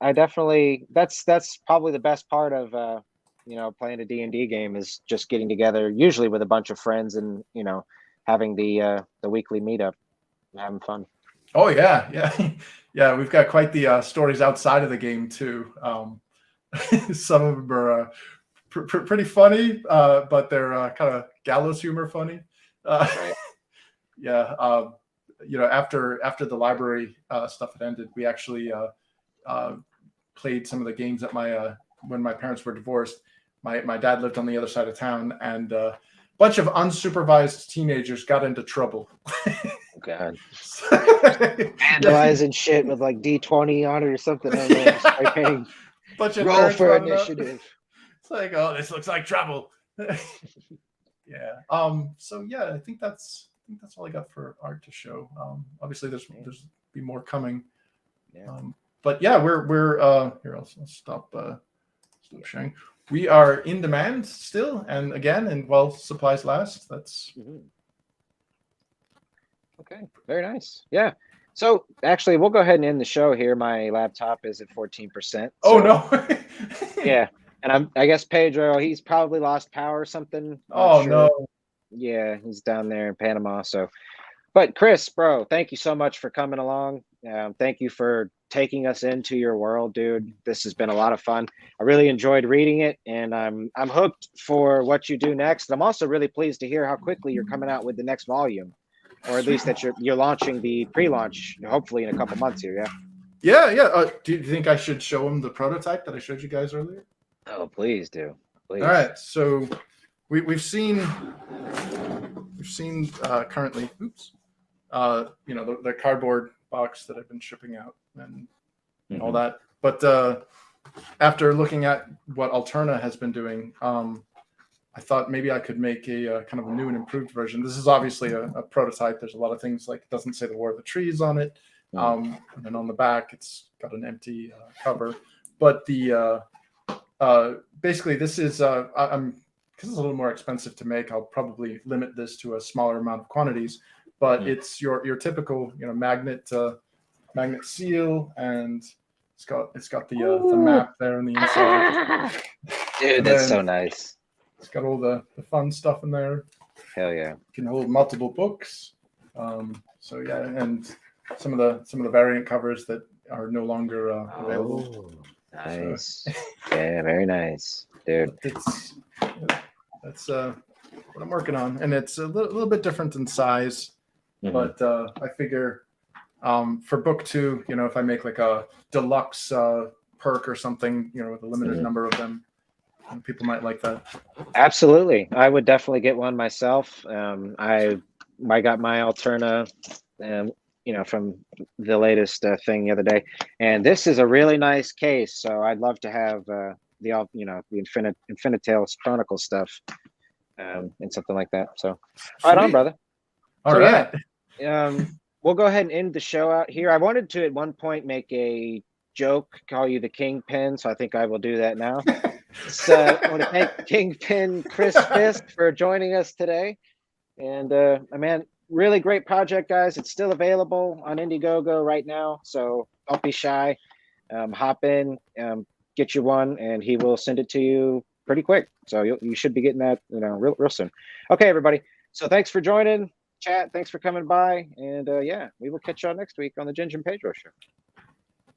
probably the best part of playing a D&D game, is just getting together, usually with a bunch of friends, and having the weekly meetup and having fun. Oh yeah. We've got quite the stories outside of the game too. Some of them are pretty funny, but they're kind of gallows humor funny. Right. Yeah. After the library stuff had ended, we actually played some of the games at when my parents were divorced. My dad lived on the other side of town, and a bunch of unsupervised teenagers got into trouble. God. Vandalizing shit with like D20 on it or something. Bunch of roll for initiative. It's like, oh, this looks like trouble. Yeah. So yeah, I think that's all I got for art to show. Obviously there's be more coming. Yeah. But yeah, we're here. I'll stop sharing. We are in demand still, and again, and while supplies last. That's okay. Very nice. Yeah. So actually, we'll go ahead and end the show here. My laptop is at 14%. Oh no. Yeah, and I guess Pedro, he's probably lost power or something. Oh no. Yeah, he's down there in Panama. So But Chris, bro, thank you so much for coming along. Thank you for taking us into your world, dude. This has been a lot of fun. I really enjoyed reading it, and I'm hooked for what you do next. I'm also really pleased to hear how quickly you're coming out with the next volume, or at least that you're launching the pre-launch, hopefully in a couple months here. Yeah. Yeah. Do you think I should show him the prototype that I showed you guys earlier? Oh, please do. Please. All right. So we've seen currently. Oops. The cardboard box that I've been shipping out and all that. But after looking at what Alterna has been doing, I thought maybe I could make a kind of a new and improved version. This is obviously a prototype. There's a lot of things like it doesn't say the War of the Trees on it. And then on the back, it's got an empty cover. But the basically, this is because it's a little more expensive to make. I'll probably limit this to a smaller amount of quantities. But it's your typical magnet seal, and it's got the map there on the inside. Dude, that's so nice. It's got all the fun stuff in there. Hell yeah! You can hold multiple books. So yeah, and some of the variant covers that are no longer available. Nice. So, yeah, very nice, dude. That's what I'm working on, and it's a little bit different in size. But I figure for book 2, if I make like a deluxe perk or something, with a limited number of them, people might like that. Absolutely. I would definitely get one myself. I got my Alterna, from the latest thing the other day. And this is a really nice case. So I'd love to have the Infinitales Chronicles stuff and something like that. So right on, brother. All right. Yeah, we'll go ahead and end the show out here. I wanted to at one point make a joke, call you the Kingpin, so I think I will do that now. So I want to thank Kingpin Chris Fisk for joining us today. And man, really great project, guys. It's still available on Indiegogo right now, so don't be shy. Hop in, get you one, and he will send it to you pretty quick. So you should be getting that, real soon. Okay, everybody. So thanks for joining. Chat, thanks for coming by, and we will catch y'all next week on the Ginge and Pedro show.